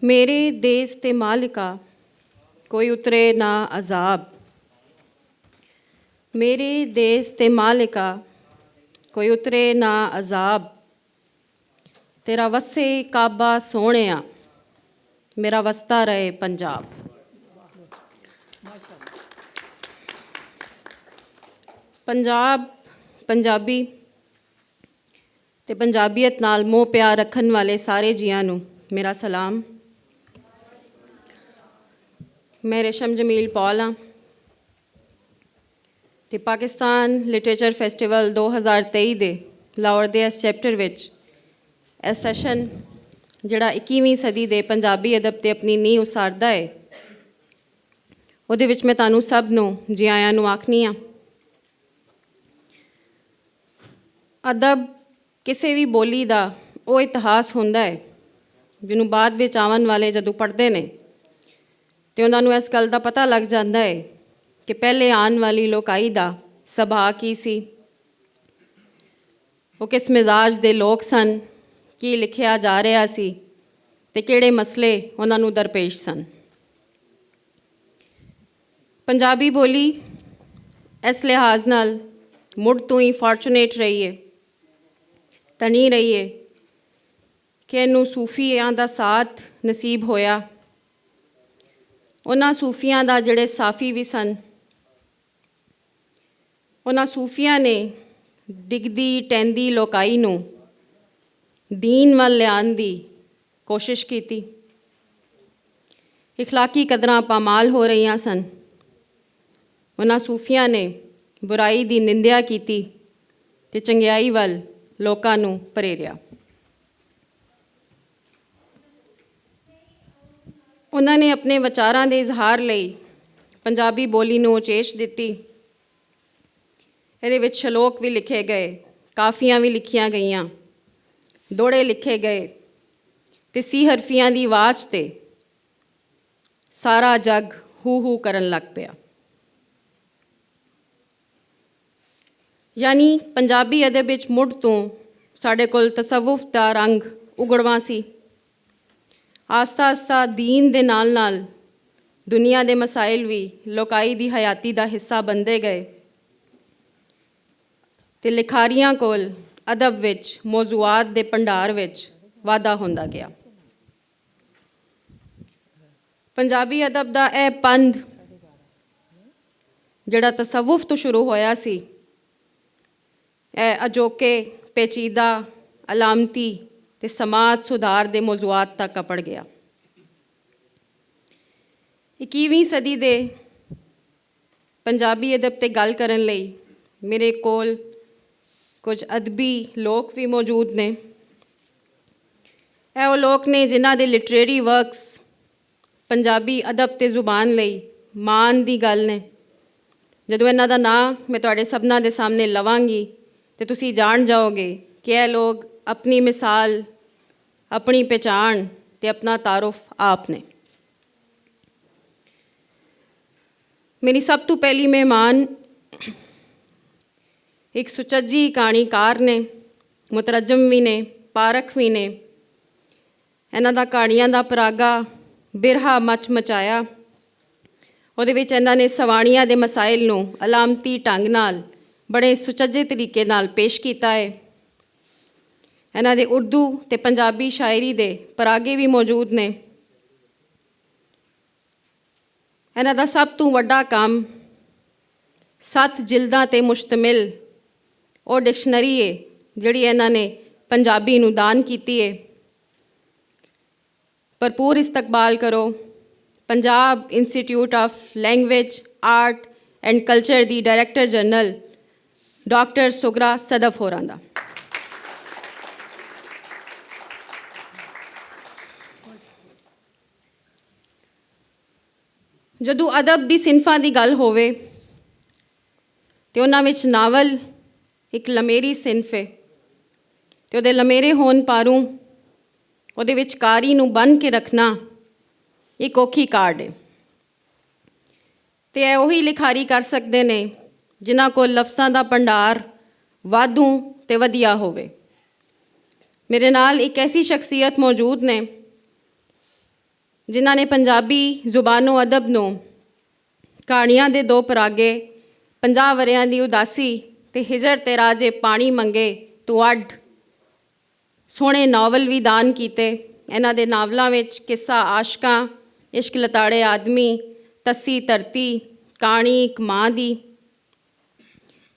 मेरे देश ते मालिका कोई उतरे ना अजाब। मेरे देश ते मालिका कोई उतरे ना अजाब। तेरा वसे काबा सोहणिया मेरा वसता रहे पंजाब। पंजाब पंजाबी ते पंजाबीयत नाल मोह प्यार रखन वाले सारे जियां नूं मेरा सलाम। मैं रेशम जमील पॉल हाँ ते पाकिस्तान लिटरेचर फैसटिवल 2023 दे लाहौर दे इस चैप्टर विच इस सैशन जिहड़ा 21वीं सदी दे पंजाबी अदब ते अपनी नींह उसारदा है उहदे विच मैं तुहानूं सब नूं जी आयां नूं आखनी हाँ। अदब किसी भी बोली का वो इतिहास होंदा है जिन्हों बाद विच आवन वाले जदों पढ़ते हैं तो उन्होंने इस गल का पता लग जाता है कि पहले आने वाली लोकाई का सुभाव की सी, वो किस मिजाज के लोग सन, की लिखिया जा रहा सी ते किहड़े मसले उन्होंने दरपेश सन। पंजाबी बोली इस लिहाज नाल मुड़ तो ही फॉर्चुनेट रही है, तनी रही है कि इनू सूफियां का साथ नसीब होया। उन्हां सूफियां दा जिहड़े साफी भी सन, उन्हां सूफियां ने डिगदी टहंदी लोकाई नूं दीन वल लियाण दी कोशिश की। इखलाकी कदरां पामाल हो रही सन। उन्हां सूफियां ने बुराई की निंदिया की ते चंगियाई वल लोकां नूं प्रेरिया। उन्होंने अपने विचारों के इजहार लई पंजाबी बोली नूं उचेच दिती। इहदे विच शलोक भी लिखे गए, काफियां भी लिखियां गईयां, दोड़े लिखे गए ते सी हरफियां दी आवाज़ ते सारा जग हू हू करन लग पिया। यानी पंजाबी अदब विच मुड़ तो साडे कोल तसव्वुफ दा रंग उगड़वा सी। आस्ता आस्ता दीन दे नाल नाल दुनिया दे मसाइल भी लोकाई दी हयाती दा हिस्सा बनते गए ते लिखारियां कोल अदब विच मौजूआत दे भंडार विच वाधा होंदा गया। पंजाबी अदब दा यह पंध जिहड़ा तसव्वुफ तो शुरू होया सी, अजोके पेचीदा अलामती ते समाज सुधार दे मौजूआत तक अपड़ गया। 21वीं सदी दे पंजाबी अदब ते गल करन लई मेरे कोल कुछ अदबी लोग भी मौजूद ने। ਇਹ ਉਹ लोग ने जिन्हां दे लिटरेरी वर्क्स पंजाबी अदब ते जुबान लई माण दी गल ने। जदों इन्हां दा नाम मैं तुहाडे सबना दे सामने लवांगी तो तुसी जान जाओगे कि यह लोग अपनी मिसाल, अपनी पहचान ते अपना तारुफ आप ने। मेरी सब तो पहली मेहमान एक सुचज्जी कहानीकार ने, मुतरजम भी ने, पारख भी ने। इन्हां दा कहानियां दा परागा बिरहा मच मचाया। उहदे विच इन्हां ने सवाणियां दे मसाइल नूं अलामती ढंग नाल बड़े सुचज्जे तरीके नाल पेश किया है। इन्हां दे उर्दू ते पंजाबी शायरी दे परागे भी मौजूद ने। इन्हां दा सब तो वड्डा काम 7 जिल्दां ते मुश्तमिल वो डिक्शनरी है जिहड़ी इन्हां ने पंजाबी नूं दान कीती है। भरपूर इस्तकबाल करो Punjab institute of language, art and culture दी director general doctor Sughra Sadaf होरां दा। जदों अदब दी सिनफां दी गल होवे तो उन्हां विच नावल एक लमेरी सिनफ है ते उहदे लमेरे होण पारूं उहदे विच कारी नूं बन के रखना एक औखी कार्ड है। ते उही लिखारी कर सकते हैं जिन्हां कोल लफ्ज़ां दा भंडार वाधू ते वधिया होवे। मेरे नाल एक ऐसी शख्सियत मौजूद ने ਜਿਨ੍ਹਾਂ ਨੇ ਪੰਜਾਬੀ ਜ਼ੁਬਾਨੋ ਅਦਬ ਨੂੰ ਕਹਾਣੀਆਂ ਦੇ ਦੋ ਪਰਾਗੇ 50 ਵਰਿਆਂ ਦੀ ਉਦਾਸੀ ਤੇ ਹਿਜਰ ਤੇ ਰਾਜੇ ਪਾਣੀ ਮੰਗੇ ਤੂੰ ਅੱਡ ਸੋਹਣੇ ਨਾਵਲ ਵੀ ਦਾਨ ਕੀਤੇ। ਇਹਨਾਂ ਦੇ ਨਾਵਲਾਂ ਵਿੱਚ ਕਿੱਸਾ ਆਸ਼ਕਾਂ, ਇਸ਼ਕ ਲਤਾੜੇ ਆਦਮੀ, ਤੱਸੀ ਧਰਤੀ, ਕਹਾਣੀ ਇੱਕ ਮਾਂ ਦੀ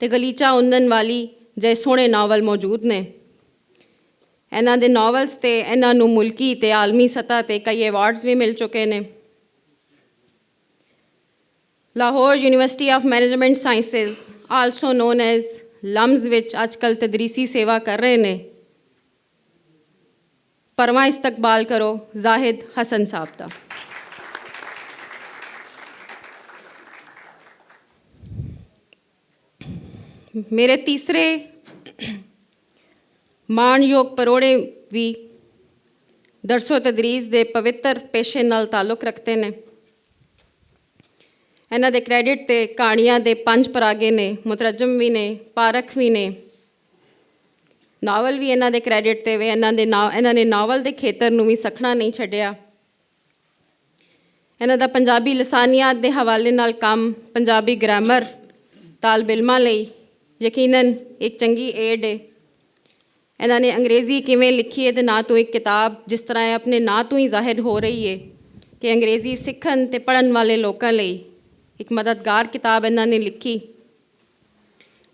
ਤੇ ਗਲੀਚਾ ਉੰਨਣ ਵਾਲੀ ਜਿਹੇ ਸੋਹਣੇ ਨਾਵਲ ਮੌਜੂਦ ਨੇ। ਇਹਨਾਂ ਦੇ ਨਾਵਲਸ ਤੇ ਇਹਨਾਂ ਨੂੰ ਮੁਲਕੀ ਤੇ ਆਲਮੀ ਸਤ੍ਹਾ ਤੇ ਕਈ ਅਵਾਰਡਸ ਵੀ ਮਿਲ ਚੁੱਕੇ ਨੇ। Lahore university of management sciences also known as LUMS ਵਿੱਚ ਅੱਜ ਕੱਲ੍ਹ ਤਦਰੀਸੀ ਸੇਵਾ ਕਰ ਰਹੇ ਨੇ। ਪਰਮਾ ਇਸਤਕਬਾਲ ਕਰੋ ਜ਼ਾਹਿਦ ਹਸਨ ਸਾਹਿਬ ਦਾ। ਮੇਰੇ ਤੀਸਰੇ ਮਾਣਯੋਗ ਪਰੋੜੇ ਵੀ ਦਰਸੋ ਤਦਰੀਸ ਦੇ ਪਵਿੱਤਰ ਪੇਸ਼ੇ ਨਾਲ ਤਾਲੁਕ ਰੱਖਦੇ ਨੇ। ਇਹਨਾਂ ਦੇ ਕ੍ਰੈਡਿਟ ਤੇ ਕਹਾਣੀਆਂ ਦੇ 5 ਪਰਾਗੇ ਨੇ, ਮੁਤਰਜਮ ਵੀ ਨੇ, ਪਾਰਖ ਵੀ ਨੇ, ਨਾਵਲ ਵੀ ਇਹਨਾਂ ਦੇ ਕ੍ਰੈਡਿਟ 'ਤੇ ਵੇ। ਇਹਨਾਂ ਨੇ ਨਾਵਲ ਦੇ ਖੇਤਰ ਨੂੰ ਵੀ ਸਖਣਾ ਨਹੀਂ ਛੱਡਿਆ। ਇਹਨਾਂ ਦਾ ਪੰਜਾਬੀ ਲਸਾਨੀਆਤ ਦੇ ਹਵਾਲੇ ਨਾਲ ਕੰਮ ਪੰਜਾਬੀ ਗ੍ਰਾਮਰ ਤਾਲਬ ਇਲਮਾਂ ਲਈ ਯਕੀਨਨ ਇੱਕ ਚੰਗੀ ਏਡ ਹੈ। ਇਹਨਾਂ ਨੇ ਅੰਗਰੇਜ਼ੀ ਕਿਵੇਂ ਲਿਖੀ ਹੈ ਦੇ ਨਾਂ ਤੋਂ ਇੱਕ ਕਿਤਾਬ, ਜਿਸ ਤਰ੍ਹਾਂ ਇਹ ਆਪਣੇ ਨਾਂ ਤੋਂ ਹੀ ਜ਼ਾਹਿਰ ਹੋ ਰਹੀ ਹੈ ਕਿ ਅੰਗਰੇਜ਼ੀ ਸਿੱਖਣ ਅਤੇ ਪੜ੍ਹਨ ਵਾਲੇ ਲੋਕਾਂ ਲਈ ਇੱਕ ਮਦਦਗਾਰ ਕਿਤਾਬ ਇਹਨਾਂ ਨੇ ਲਿਖੀ।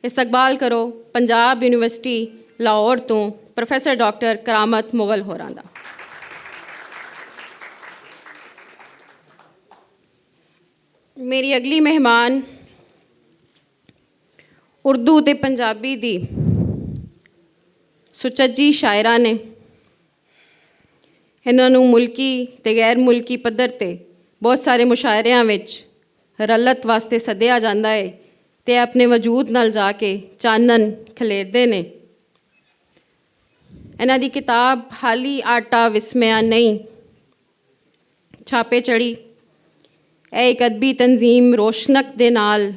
ਇਸਤਕਬਾਲ ਕਰੋ ਪੰਜਾਬ ਯੂਨੀਵਰਸਿਟੀ ਲਾਹੌਰ ਤੋਂ ਪ੍ਰੋਫੈਸਰ ਡਾਕਟਰ ਕਰਾਮਤ ਮੁਗਲ ਹੋਰਾਂ ਦਾ। ਮੇਰੀ ਅਗਲੀ ਮਹਿਮਾਨ ਉਰਦੂ ਅਤੇ ਪੰਜਾਬੀ ਦੀ ਸੁਚੱਜੀ ਸ਼ਾਇਰਾ ਨੇ। ਇਹਨਾਂ ਨੂੰ ਮੁਲਕੀ ਅਤੇ ਗੈਰ ਮੁਲਕੀ ਪੱਧਰ 'ਤੇ ਬਹੁਤ ਸਾਰੇ ਮੁਸ਼ਾਇਰਿਆਂ ਵਿੱਚ ਰਲਤ ਵਾਸਤੇ ਸੱਦਿਆ ਜਾਂਦਾ ਹੈ ਅਤੇ ਆਪਣੇ ਵਜੂਦ ਨਾਲ ਜਾ ਕੇ ਚਾਨਣ ਖਲੇਰਦੇ ਨੇ। ਇਹਨਾਂ ਦੀ ਕਿਤਾਬ ਹਾਲੀ ਆਟਾ ਵਿਸਮਿਆ ਨਹੀਂ ਛਾਪੇ ਚੜ੍ਹੀ। ਇਹ ਇੱਕ ਅਦਬੀ ਤਨਜ਼ੀਮ ਰੋਸ਼ਨਕ ਦੇ ਨਾਲ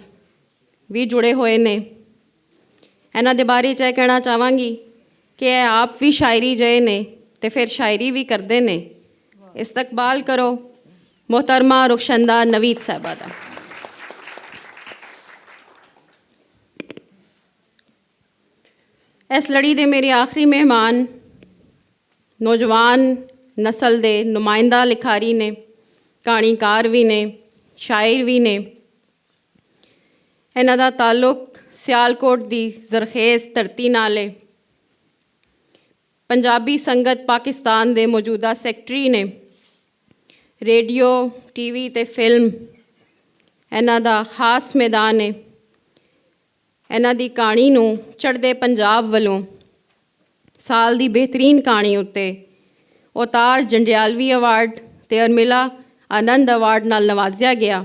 ਵੀ ਜੁੜੇ ਹੋਏ ਨੇ। ਇਹਨਾਂ ਦੇ ਬਾਰੇ 'ਚ ਇਹ ਕਹਿਣਾ ਚਾਹਾਂਗੀ ਕਿ ਇਹ ਆਪ ਵੀ ਸ਼ਾਇਰੀ ਜਿਹੇ ਨੇ ਅਤੇ ਫਿਰ ਸ਼ਾਇਰੀ ਵੀ ਕਰਦੇ ਨੇ। ਇਸਤਕਬਾਲ ਕਰੋ ਮੁਹਤਰਮਾ ਰੁਖਸ਼ੰਦਾ ਨਵੀਦ ਸਾਹਿਬਾ ਦਾ। ਇਸ ਲੜੀ ਦੇ ਮੇਰੇ ਆਖਰੀ ਮਹਿਮਾਨ ਨੌਜਵਾਨ ਨਸਲ ਦੇ ਨੁਮਾਇੰਦਾ ਲਿਖਾਰੀ ਨੇ, ਕਹਾਣੀਕਾਰ ਵੀ ਨੇ, ਸ਼ਾਇਰ ਵੀ ਨੇ। ਇਹਨਾਂ ਦਾ ਤਾਲੁਕ ਸਿਆਲਕੋਟ ਦੀ ਜ਼ਰਖੇਜ਼ ਧਰਤੀ ਨਾਲ ਹੈ। ਪੰਜਾਬੀ ਸੰਗਤ ਪਾਕਿਸਤਾਨ ਦੇ ਮੌਜੂਦਾ ਸੈਕਟਰੀ ਨੇ। ਰੇਡੀਓ, ਟੀਵੀ ਅਤੇ ਫਿਲਮ ਇਹਨਾਂ ਦਾ ਖਾਸ ਮੈਦਾਨ ਹੈ। ਇਹਨਾਂ ਦੀ ਕਹਾਣੀ ਨੂੰ ਚੜ੍ਹਦੇ ਪੰਜਾਬ ਵੱਲੋਂ ਸਾਲ ਦੀ ਬਿਹਤਰੀਨ ਕਹਾਣੀ ਉੱਤੇ ਉਤਾਰ ਜੰਡਿਆਲਵੀ ਅਵਾਰਡ ਅਤੇ ਅਰਮਿਲਾ ਆਨੰਦ ਅਵਾਰਡ ਨਾਲ ਨਵਾਜ਼ਿਆ ਗਿਆ।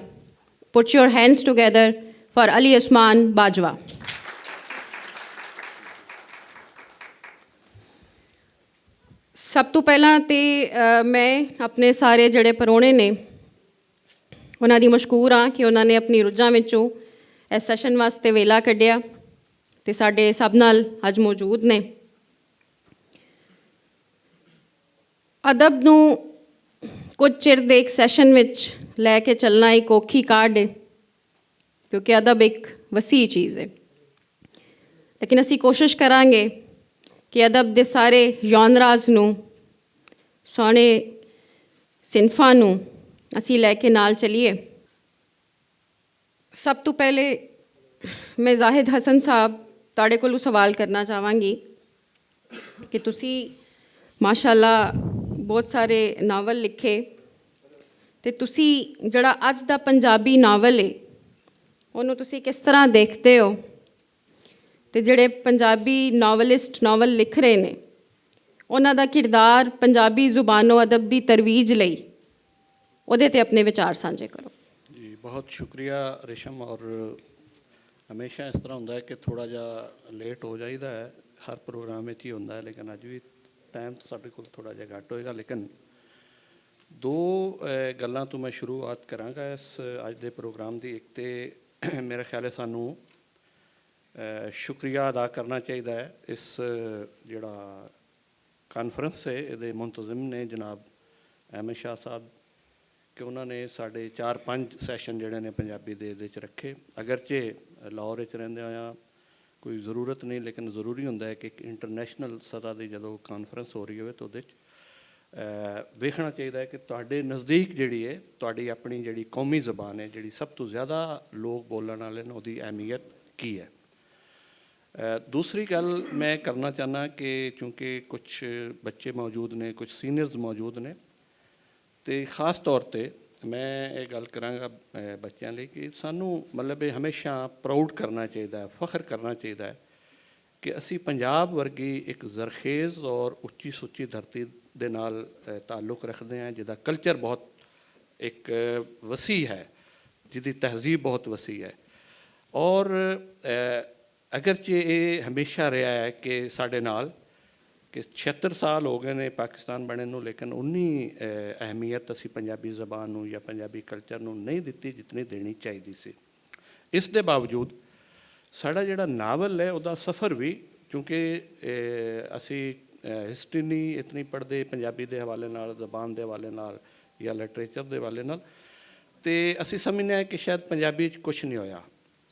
Put your hands together for Ali Usman Bajwa. ਸਭ ਤੋਂ ਪਹਿਲਾਂ ਤਾਂ ਮੈਂ ਆਪਣੇ ਸਾਰੇ ਜਿਹੜੇ ਪਰੋਣੇ ਨੇ ਉਹਨਾਂ ਦੀ ਮਸ਼ਕੂਰ ਹਾਂ ਕਿ ਉਹਨਾਂ ਨੇ ਆਪਣੀ ਰੁੱਝਾਂ ਵਿੱਚੋਂ ਇਸ ਸੈਸ਼ਨ ਵਾਸਤੇ ਵੇਲਾ ਕੱਢਿਆ ਅਤੇ ਸਾਡੇ ਸਭ ਨਾਲ ਅੱਜ ਮੌਜੂਦ ਨੇ। ਅਦਬ ਨੂੰ ਕੁਝ ਚਿਰ ਦੇ ਇੱਕ ਸੈਸ਼ਨ ਵਿੱਚ ਲੈ ਕੇ ਚੱਲਣਾ ਇੱਕ ਔਖੀ ਕਾਢ ਹੈ, ਕਿਉਂਕਿ ਅਦਬ ਇੱਕ ਵਸੀਹ ਚੀਜ਼ ਹੈ। ਲੇਕਿਨ ਅਸੀਂ ਕੋਸ਼ਿਸ਼ ਕਰਾਂਗੇ ਕਿ ਅਦਬ ਦੇ ਸਾਰੇ ਜੌਨਰਾਜ਼ ਨੂੰ, ਸੋਹਣੇ ਸਿਨਫਾਂ ਨੂੰ ਅਸੀਂ ਲੈ ਕੇ ਨਾਲ ਚੱਲੀਏ। ਸਭ ਤੋਂ ਪਹਿਲੇ ਮੈਂ ਜ਼ਾਹਿਦ ਹਸਨ ਸਾਹਿਬ ਤੁਹਾਡੇ ਕੋਲੋਂ ਸਵਾਲ ਕਰਨਾ ਚਾਹਾਂਗੀ ਕਿ ਤੁਸੀਂ ਮਾਸ਼ਾਅੱਲਾ ਬਹੁਤ ਸਾਰੇ ਨਾਵਲ ਲਿਖੇ ਅਤੇ ਤੁਸੀਂ ਜਿਹੜਾ ਅੱਜ ਦਾ ਪੰਜਾਬੀ ਨਾਵਲ ਹੈ ਉਹਨੂੰ ਤੁਸੀਂ ਕਿਸ ਤਰ੍ਹਾਂ ਦੇਖਦੇ ਹੋ, ਅਤੇ ਜਿਹੜੇ ਪੰਜਾਬੀ ਨਾਵਲਿਸਟ ਨਾਵਲ ਲਿਖ ਰਹੇ ਨੇ ਉਹਨਾਂ ਦਾ ਕਿਰਦਾਰ ਪੰਜਾਬੀ ਜ਼ੁਬਾਨੋ ਅਦਬ ਦੀ ਤਰਵੀਜ ਲਈ ਉਹਦੇ 'ਤੇ ਆਪਣੇ ਵਿਚਾਰ ਸਾਂਝੇ ਕਰੋ। ਜੀ ਬਹੁਤ ਸ਼ੁਕਰੀਆ ਰੇਸ਼ਮ। ਔਰ ਹਮੇਸ਼ਾ ਇਸ ਤਰ੍ਹਾਂ ਹੁੰਦਾ ਹੈ ਕਿ ਥੋੜ੍ਹਾ ਜਿਹਾ ਲੇਟ ਹੋ ਜਾਈਦਾ ਹੈ, ਹਰ ਪ੍ਰੋਗਰਾਮ ਵਿੱਚ ਹੀ ਹੁੰਦਾ ਹੈ, ਲੇਕਿਨ ਅੱਜ ਵੀ ਟਾਈਮ ਤਾਂ ਸਾਡੇ ਕੋਲ ਥੋੜ੍ਹਾ ਜਿਹਾ ਘੱਟ ਹੋਏਗਾ। ਲੇਕਿਨ ਦੋ ਗੱਲਾਂ ਤੋਂ ਮੈਂ ਸ਼ੁਰੂਆਤ ਕਰਾਂਗਾ ਇਸ ਅੱਜ ਦੇ ਪ੍ਰੋਗਰਾਮ ਦੀ। ਇੱਕ ਤਾਂ ਮੇਰਾ ਖਿਆਲ ਹੈ ਸਾਨੂੰ ਸ਼ੁਕਰੀਆ ਅਦਾ ਕਰਨਾ ਚਾਹੀਦਾ ਹੈ ਇਸ ਜਿਹੜਾ ਕਾਨਫਰੰਸ ਹੈ ਇਹਦੇ ਮੁੰਤਜ਼ਮ ਨੇ ਜਨਾਬ ਅਹਿਮਦ ਸ਼ਾਹ ਸਾਹਿਬ ਕਿ ਉਹਨਾਂ ਨੇ ਸਾਡੇ 4-5 ਸੈਸ਼ਨ ਜਿਹੜੇ ਨੇ ਪੰਜਾਬੀ ਦੇ ਇਹਦੇ 'ਚ ਰੱਖੇ। ਅਗਰਚੇ ਲਾਹੌਰ ਵਿੱਚ ਰਹਿੰਦੇ ਹੋਇਆ ਕੋਈ ਜ਼ਰੂਰਤ ਨਹੀਂ, ਲੇਕਿਨ ਜ਼ਰੂਰੀ ਹੁੰਦਾ ਹੈ ਕਿ ਇੱਕ ਇੰਟਰਨੈਸ਼ਨਲ ਸਤਹ ਦੀ ਜਦੋਂ ਕਾਨਫਰੰਸ ਹੋ ਰਹੀ ਹੋਵੇ ਤਾਂ ਉਹਦੇ 'ਚ ਵੇਖਣਾ ਚਾਹੀਦਾ ਹੈ ਕਿ ਤੁਹਾਡੇ ਨਜ਼ਦੀਕ ਜਿਹੜੀ ਹੈ ਤੁਹਾਡੀ ਆਪਣੀ ਜਿਹੜੀ ਕੌਮੀ ਜ਼ਬਾਨ ਹੈ, ਜਿਹੜੀ ਸਭ ਤੋਂ ਜ਼ਿਆਦਾ ਲੋਕ ਬੋਲਣ ਵਾਲੇ ਨੇ, ਉਹਦੀ ਅਹਿਮੀਅਤ ਕੀ ਹੈ। ਦੂਸਰੀ ਗੱਲ ਮੈਂ ਕਰਨਾ ਚਾਹੁੰਦਾ ਕਿ ਚूँकि ਕੁਛ ਬੱਚੇ ਮੌਜੂਦ ਨੇ, ਕੁਛ ਸੀਨੀਅਰਸ ਮੌਜੂਦ ਨੇ, ਅਤੇ ਖ਼ਾਸ ਤੌਰ 'ਤੇ ਮੈਂ ਇਹ ਗੱਲ ਕਰਾਂਗਾ ਬੱਚਿਆਂ ਲਈ ਕਿ ਸਾਨੂੰ ਮਤਲਬ ਇਹ ਹਮੇਸ਼ਾ ਪ੍ਰਾਊਡ ਕਰਨਾ ਚਾਹੀਦਾ, ਫਖਰ ਕਰਨਾ ਚਾਹੀਦਾ ਹੈ ਕਿ ਅਸੀਂ ਪੰਜਾਬ ਵਰਗੀ ਇੱਕ ਜ਼ਰਖੇਜ਼ ਔਰ ਉੱਚੀ ਸੁੱਚੀ ਧਰਤੀ ਦੇ ਨਾਲ ਤਾਲੁਕ ਰੱਖਦੇ ਹਾਂ, ਜਿਹਦਾ ਕਲਚਰ ਬਹੁਤ ਇੱਕ ਵਸੀਹ ਹੈ, ਜਿਹਦੀ ਤਹਿਜ਼ੀਬ ਬਹੁਤ ਵਸੀਹ ਹੈ। ਔਰ ਅਗਰਚੇ ਇਹ ਹਮੇਸ਼ਾ ਰਿਹਾ ਹੈ ਕਿ ਸਾਡੇ ਨਾਲ ਕਿ 76 ਸਾਲ ਹੋ ਗਏ ਨੇ ਪਾਕਿਸਤਾਨ ਬਣੇ ਨੂੰ, ਲੇਕਿਨ ਉਨੀ ਅਹਿਮੀਅਤ ਅਸੀਂ ਪੰਜਾਬੀ ਜ਼ਬਾਨ ਨੂੰ ਜਾਂ ਪੰਜਾਬੀ ਕਲਚਰ ਨੂੰ ਨਹੀਂ ਦਿੱਤੀ ਜਿਤਨੀ ਦੇਣੀ ਚਾਹੀਦੀ ਸੀ। ਇਸ ਦੇ ਬਾਵਜੂਦ ਸਾਡਾ ਜਿਹੜਾ ਨਾਵਲ ਹੈ ਉਹਦਾ ਸਫ਼ਰ ਵੀ, ਕਿਉਂਕਿ ਅਸੀਂ ਹਿਸਟਰੀ ਨਹੀਂ ਇਤਨੀ ਪੜ੍ਹਦੇ ਪੰਜਾਬੀ ਦੇ ਹਵਾਲੇ ਨਾਲ, ਜ਼ਬਾਨ ਦੇ ਹਵਾਲੇ ਨਾਲ ਜਾਂ ਲਿਟਰੇਚਰ ਦੇ ਹਵਾਲੇ ਨਾਲ, ਅਤੇ ਅਸੀਂ ਸਮਝਦੇ ਹਾਂ ਕਿ ਸ਼ਾਇਦ ਪੰਜਾਬੀ 'ਚ ਕੁਛ ਨਹੀਂ ਹੋਇਆ।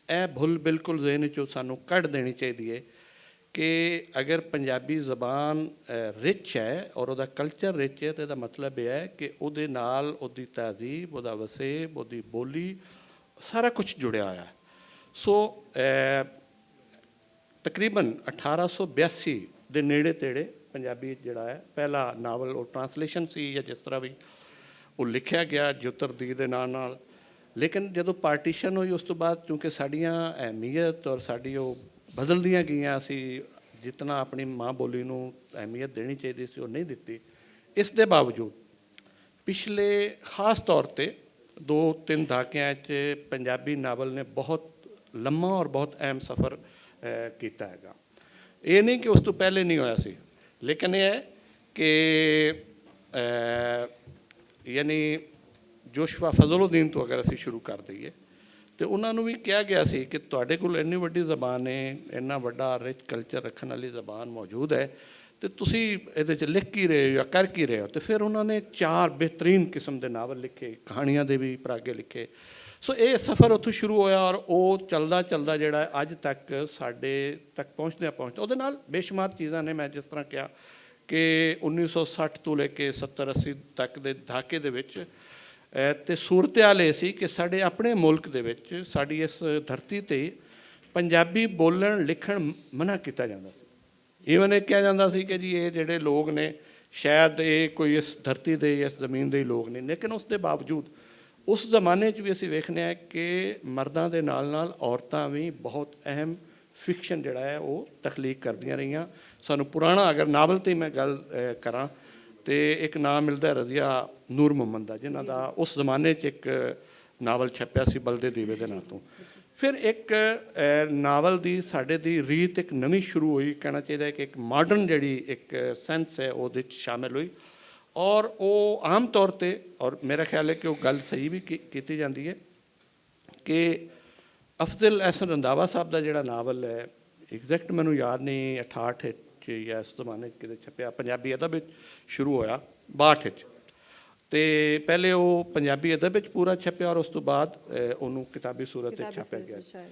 ਇਹ ਭੁੱਲ ਬਿਲਕੁਲ ਜ਼ਿਹਨ 'ਚੋਂ ਸਾਨੂੰ ਕੱਢ ਦੇਣੀ ਚਾਹੀਦੀ ਹੈ ਕਿ ਅਗਰ ਪੰਜਾਬੀ ਜ਼ਬਾਨ ਰਿਚ ਹੈ ਔਰ ਉਹਦਾ ਕਲਚਰ ਰਿਚ ਹੈ, ਤਾਂ ਇਹਦਾ ਮਤਲਬ ਇਹ ਹੈ ਕਿ ਉਹਦੇ ਨਾਲ ਉਹਦੀ ਤਹਿਜ਼ੀਬ, ਉਹਦਾ ਵਸੇਬ, ਉਹਦੀ ਬੋਲੀ, ਸਾਰਾ ਕੁਛ ਜੁੜਿਆ ਹੋਇਆ। ਸੋ ਤਕਰੀਬਨ 1882 ਦੇ ਨੇੜੇ ਤੇੜੇ ਪੰਜਾਬੀ ਜਿਹੜਾ ਹੈ ਪਹਿਲਾ ਨਾਵਲ, ਉਹ ਟਰਾਂਸਲੇਸ਼ਨ ਸੀ ਜਾਂ ਜਿਸ ਤਰ੍ਹਾਂ ਵੀ ਉਹ ਲਿਖਿਆ ਗਿਆ ਜੋਤਰਦੀ ਦੇ ਨਾਲ। ਲੇਕਿਨ ਜਦੋਂ ਪਾਰਟੀਸ਼ਨ ਹੋਈ ਉਸ ਤੋਂ ਬਾਅਦ, ਕਿਉਂਕਿ ਸਾਡੀਆਂ ਅਹਿਮੀਅਤ ਔਰ ਸਾਡੀ ਉਹ ਬਦਲਦੀਆਂ ਗਈਆਂ, ਅਸੀਂ ਜਿਤਨਾ ਆਪਣੀ ਮਾਂ ਬੋਲੀ ਨੂੰ ਅਹਿਮੀਅਤ ਦੇਣੀ ਚਾਹੀਦੀ ਸੀ ਉਹ ਨਹੀਂ ਦਿੱਤੀ। ਇਸ ਦੇ ਬਾਵਜੂਦ ਪਿਛਲੇ ਖਾਸ ਤੌਰ 'ਤੇ 2-3 ਦਹਾਕਿਆਂ 'ਚ ਪੰਜਾਬੀ ਨਾਵਲ ਨੇ ਬਹੁਤ ਲੰਮਾ ਔਰ ਬਹੁਤ ਅਹਿਮ ਸਫ਼ਰ ਕੀਤਾ ਹੈਗਾ। ਇਹ ਨਹੀਂ ਕਿ ਉਸ ਤੋਂ ਪਹਿਲੇ ਨਹੀਂ ਹੋਇਆ ਸੀ, ਲੇਕਿਨ ਇਹ ਹੈ ਕਿ ਯਾਨੀ ਜੋਸ਼ਵਾ ਫਜ਼ਲੁਦੀਨ ਤੋਂ ਅਗਰ ਅਸੀਂ ਸ਼ੁਰੂ ਕਰ ਦਈਏ, ਅਤੇ ਉਹਨਾਂ ਨੂੰ ਵੀ ਕਿਹਾ ਗਿਆ ਸੀ ਕਿ ਤੁਹਾਡੇ ਕੋਲ ਇੰਨੀ ਵੱਡੀ ਜ਼ਬਾਨ ਹੈ, ਇੰਨਾ ਵੱਡਾ ਰਿਚ ਕਲਚਰ ਰੱਖਣ ਵਾਲੀ ਜ਼ਬਾਨ ਮੌਜੂਦ ਹੈ, ਅਤੇ ਤੁਸੀਂ ਇਹਦੇ 'ਚ ਲਿਖ ਕੀ ਰਹੇ ਹੋ ਜਾਂ ਕਰ ਕੀ ਰਹੇ ਹੋ। ਅਤੇ ਫਿਰ ਉਹਨਾਂ ਨੇ 4 ਬਿਹਤਰੀਨ ਕਿਸਮ ਦੇ ਨਾਵਲ ਲਿਖੇ, ਕਹਾਣੀਆਂ ਦੇ ਵੀ ਪਰਾਗੇ ਲਿਖੇ। ਸੋ ਇਹ ਸਫ਼ਰ ਉੱਥੋਂ ਸ਼ੁਰੂ ਹੋਇਆ ਔਰ ਉਹ ਚੱਲਦਾ ਚੱਲਦਾ ਜਿਹੜਾ ਅੱਜ ਤੱਕ ਸਾਡੇ ਤੱਕ ਪਹੁੰਚਦਿਆਂ ਉਹਦੇ ਨਾਲ ਬੇਸ਼ੁਮਾਰ ਚੀਜ਼ਾਂ ਨੇ। ਮੈਂ ਜਿਸ ਤਰ੍ਹਾਂ ਕਿਹਾ ਕਿ 1960 ਤੋਂ ਲੈ ਕੇ 70-80 ਤੱਕ ਦੇ ਦਹਾਕੇ ਦੇ ਵਿੱਚ ਅਤੇ ਸੂਰਤ ਹਾਲ ਇਹ ਸੀ ਕਿ ਸਾਡੇ ਆਪਣੇ ਮੁਲਕ ਦੇ ਵਿੱਚ, ਸਾਡੀ ਇਸ ਧਰਤੀ 'ਤੇ ਪੰਜਾਬੀ ਬੋਲਣ ਲਿਖਣ ਮਨ੍ਹਾ ਕੀਤਾ ਜਾਂਦਾ ਸੀ। ਈਵਨ ਇਹ ਕਿਹਾ ਜਾਂਦਾ ਸੀ ਕਿ ਜੀ ਇਹ ਜਿਹੜੇ ਲੋਕ ਨੇ ਸ਼ਾਇਦ ਇਹ ਕੋਈ ਇਸ ਧਰਤੀ ਦੇ, ਇਸ ਜ਼ਮੀਨ ਦੇ ਹੀ ਲੋਕ ਨੇ। ਲੇਕਿਨ ਉਸ ਦੇ ਬਾਵਜੂਦ ਉਸ ਜ਼ਮਾਨੇ 'ਚ ਵੀ ਅਸੀਂ ਵੇਖਦੇ ਹਾਂ ਕਿ ਮਰਦਾਂ ਦੇ ਨਾਲ ਨਾਲ ਔਰਤਾਂ ਵੀ ਬਹੁਤ ਅਹਿਮ ਫਿਕਸ਼ਨ ਜਿਹੜਾ ਹੈ ਉਹ ਤਖਲੀਕ ਕਰਦੀਆਂ ਰਹੀਆਂ। ਸਾਨੂੰ ਪੁਰਾਣਾ ਅਗਰ ਨਾਵਲ 'ਤੇ ਮੈਂ ਗੱਲ ਕਰਾਂ ਅਤੇ ਇੱਕ ਨਾਮ ਮਿਲਦਾ ਰਜ਼ੀਆ ਨੂਰ ਮੁਹੰਮਦ ਦਾ, ਜਿਨ੍ਹਾਂ ਦਾ ਉਸ ਜ਼ਮਾਨੇ 'ਚ ਇੱਕ ਨਾਵਲ ਛਪਿਆ ਸੀ ਬਲਦੇ ਦੀਵੇ ਦੇ ਨਾਂ ਤੋਂ। ਫਿਰ ਇੱਕ ਨਾਵਲ ਦੀ ਸਾਡੇ ਦੀ ਰੀਤ ਇੱਕ ਨਵੀਂ ਸ਼ੁਰੂ ਹੋਈ, ਕਹਿਣਾ ਚਾਹੀਦਾ ਕਿ ਇੱਕ ਮਾਡਰਨ ਜਿਹੜੀ ਇੱਕ ਸੈਂਸ ਹੈ ਉਹਦੇ 'ਚ ਸ਼ਾਮਿਲ ਹੋਈ। ਔਰ ਉਹ ਆਮ ਤੌਰ 'ਤੇ, ਔਰ ਮੇਰਾ ਖਿਆਲ ਹੈ ਕਿ ਉਹ ਗੱਲ ਸਹੀ ਵੀ ਕੀਤੀ ਜਾਂਦੀ ਹੈ ਕਿ ਅਫਜ਼ਲ ਅਹਿਸਨ ਰੰਧਾਵਾ ਸਾਹਿਬ ਦਾ ਜਿਹੜਾ ਨਾਵਲ ਹੈ, ਐਗਜ਼ੈਕਟ ਮੈਨੂੰ ਯਾਦ ਨਹੀਂ, 68 'ਚ ਜਾਂ ਇਸ ਜ਼ਮਾਨੇ 'ਚ ਕਿਤੇ ਛਪਿਆ, ਪੰਜਾਬੀ ਅਦਬ ਵਿੱਚ ਸ਼ੁਰੂ ਹੋਇਆ 62 'ਚ, ਅਤੇ ਪਹਿਲੇ ਉਹ ਪੰਜਾਬੀ ਅਦਬ ਵਿੱਚ ਪੂਰਾ ਛਪਿਆ ਔਰ ਉਸ ਤੋਂ ਬਾਅਦ ਉਹਨੂੰ ਕਿਤਾਬੀ ਸੂਰਤ ਵਿੱਚ ਛਾਪਿਆ ਗਿਆ।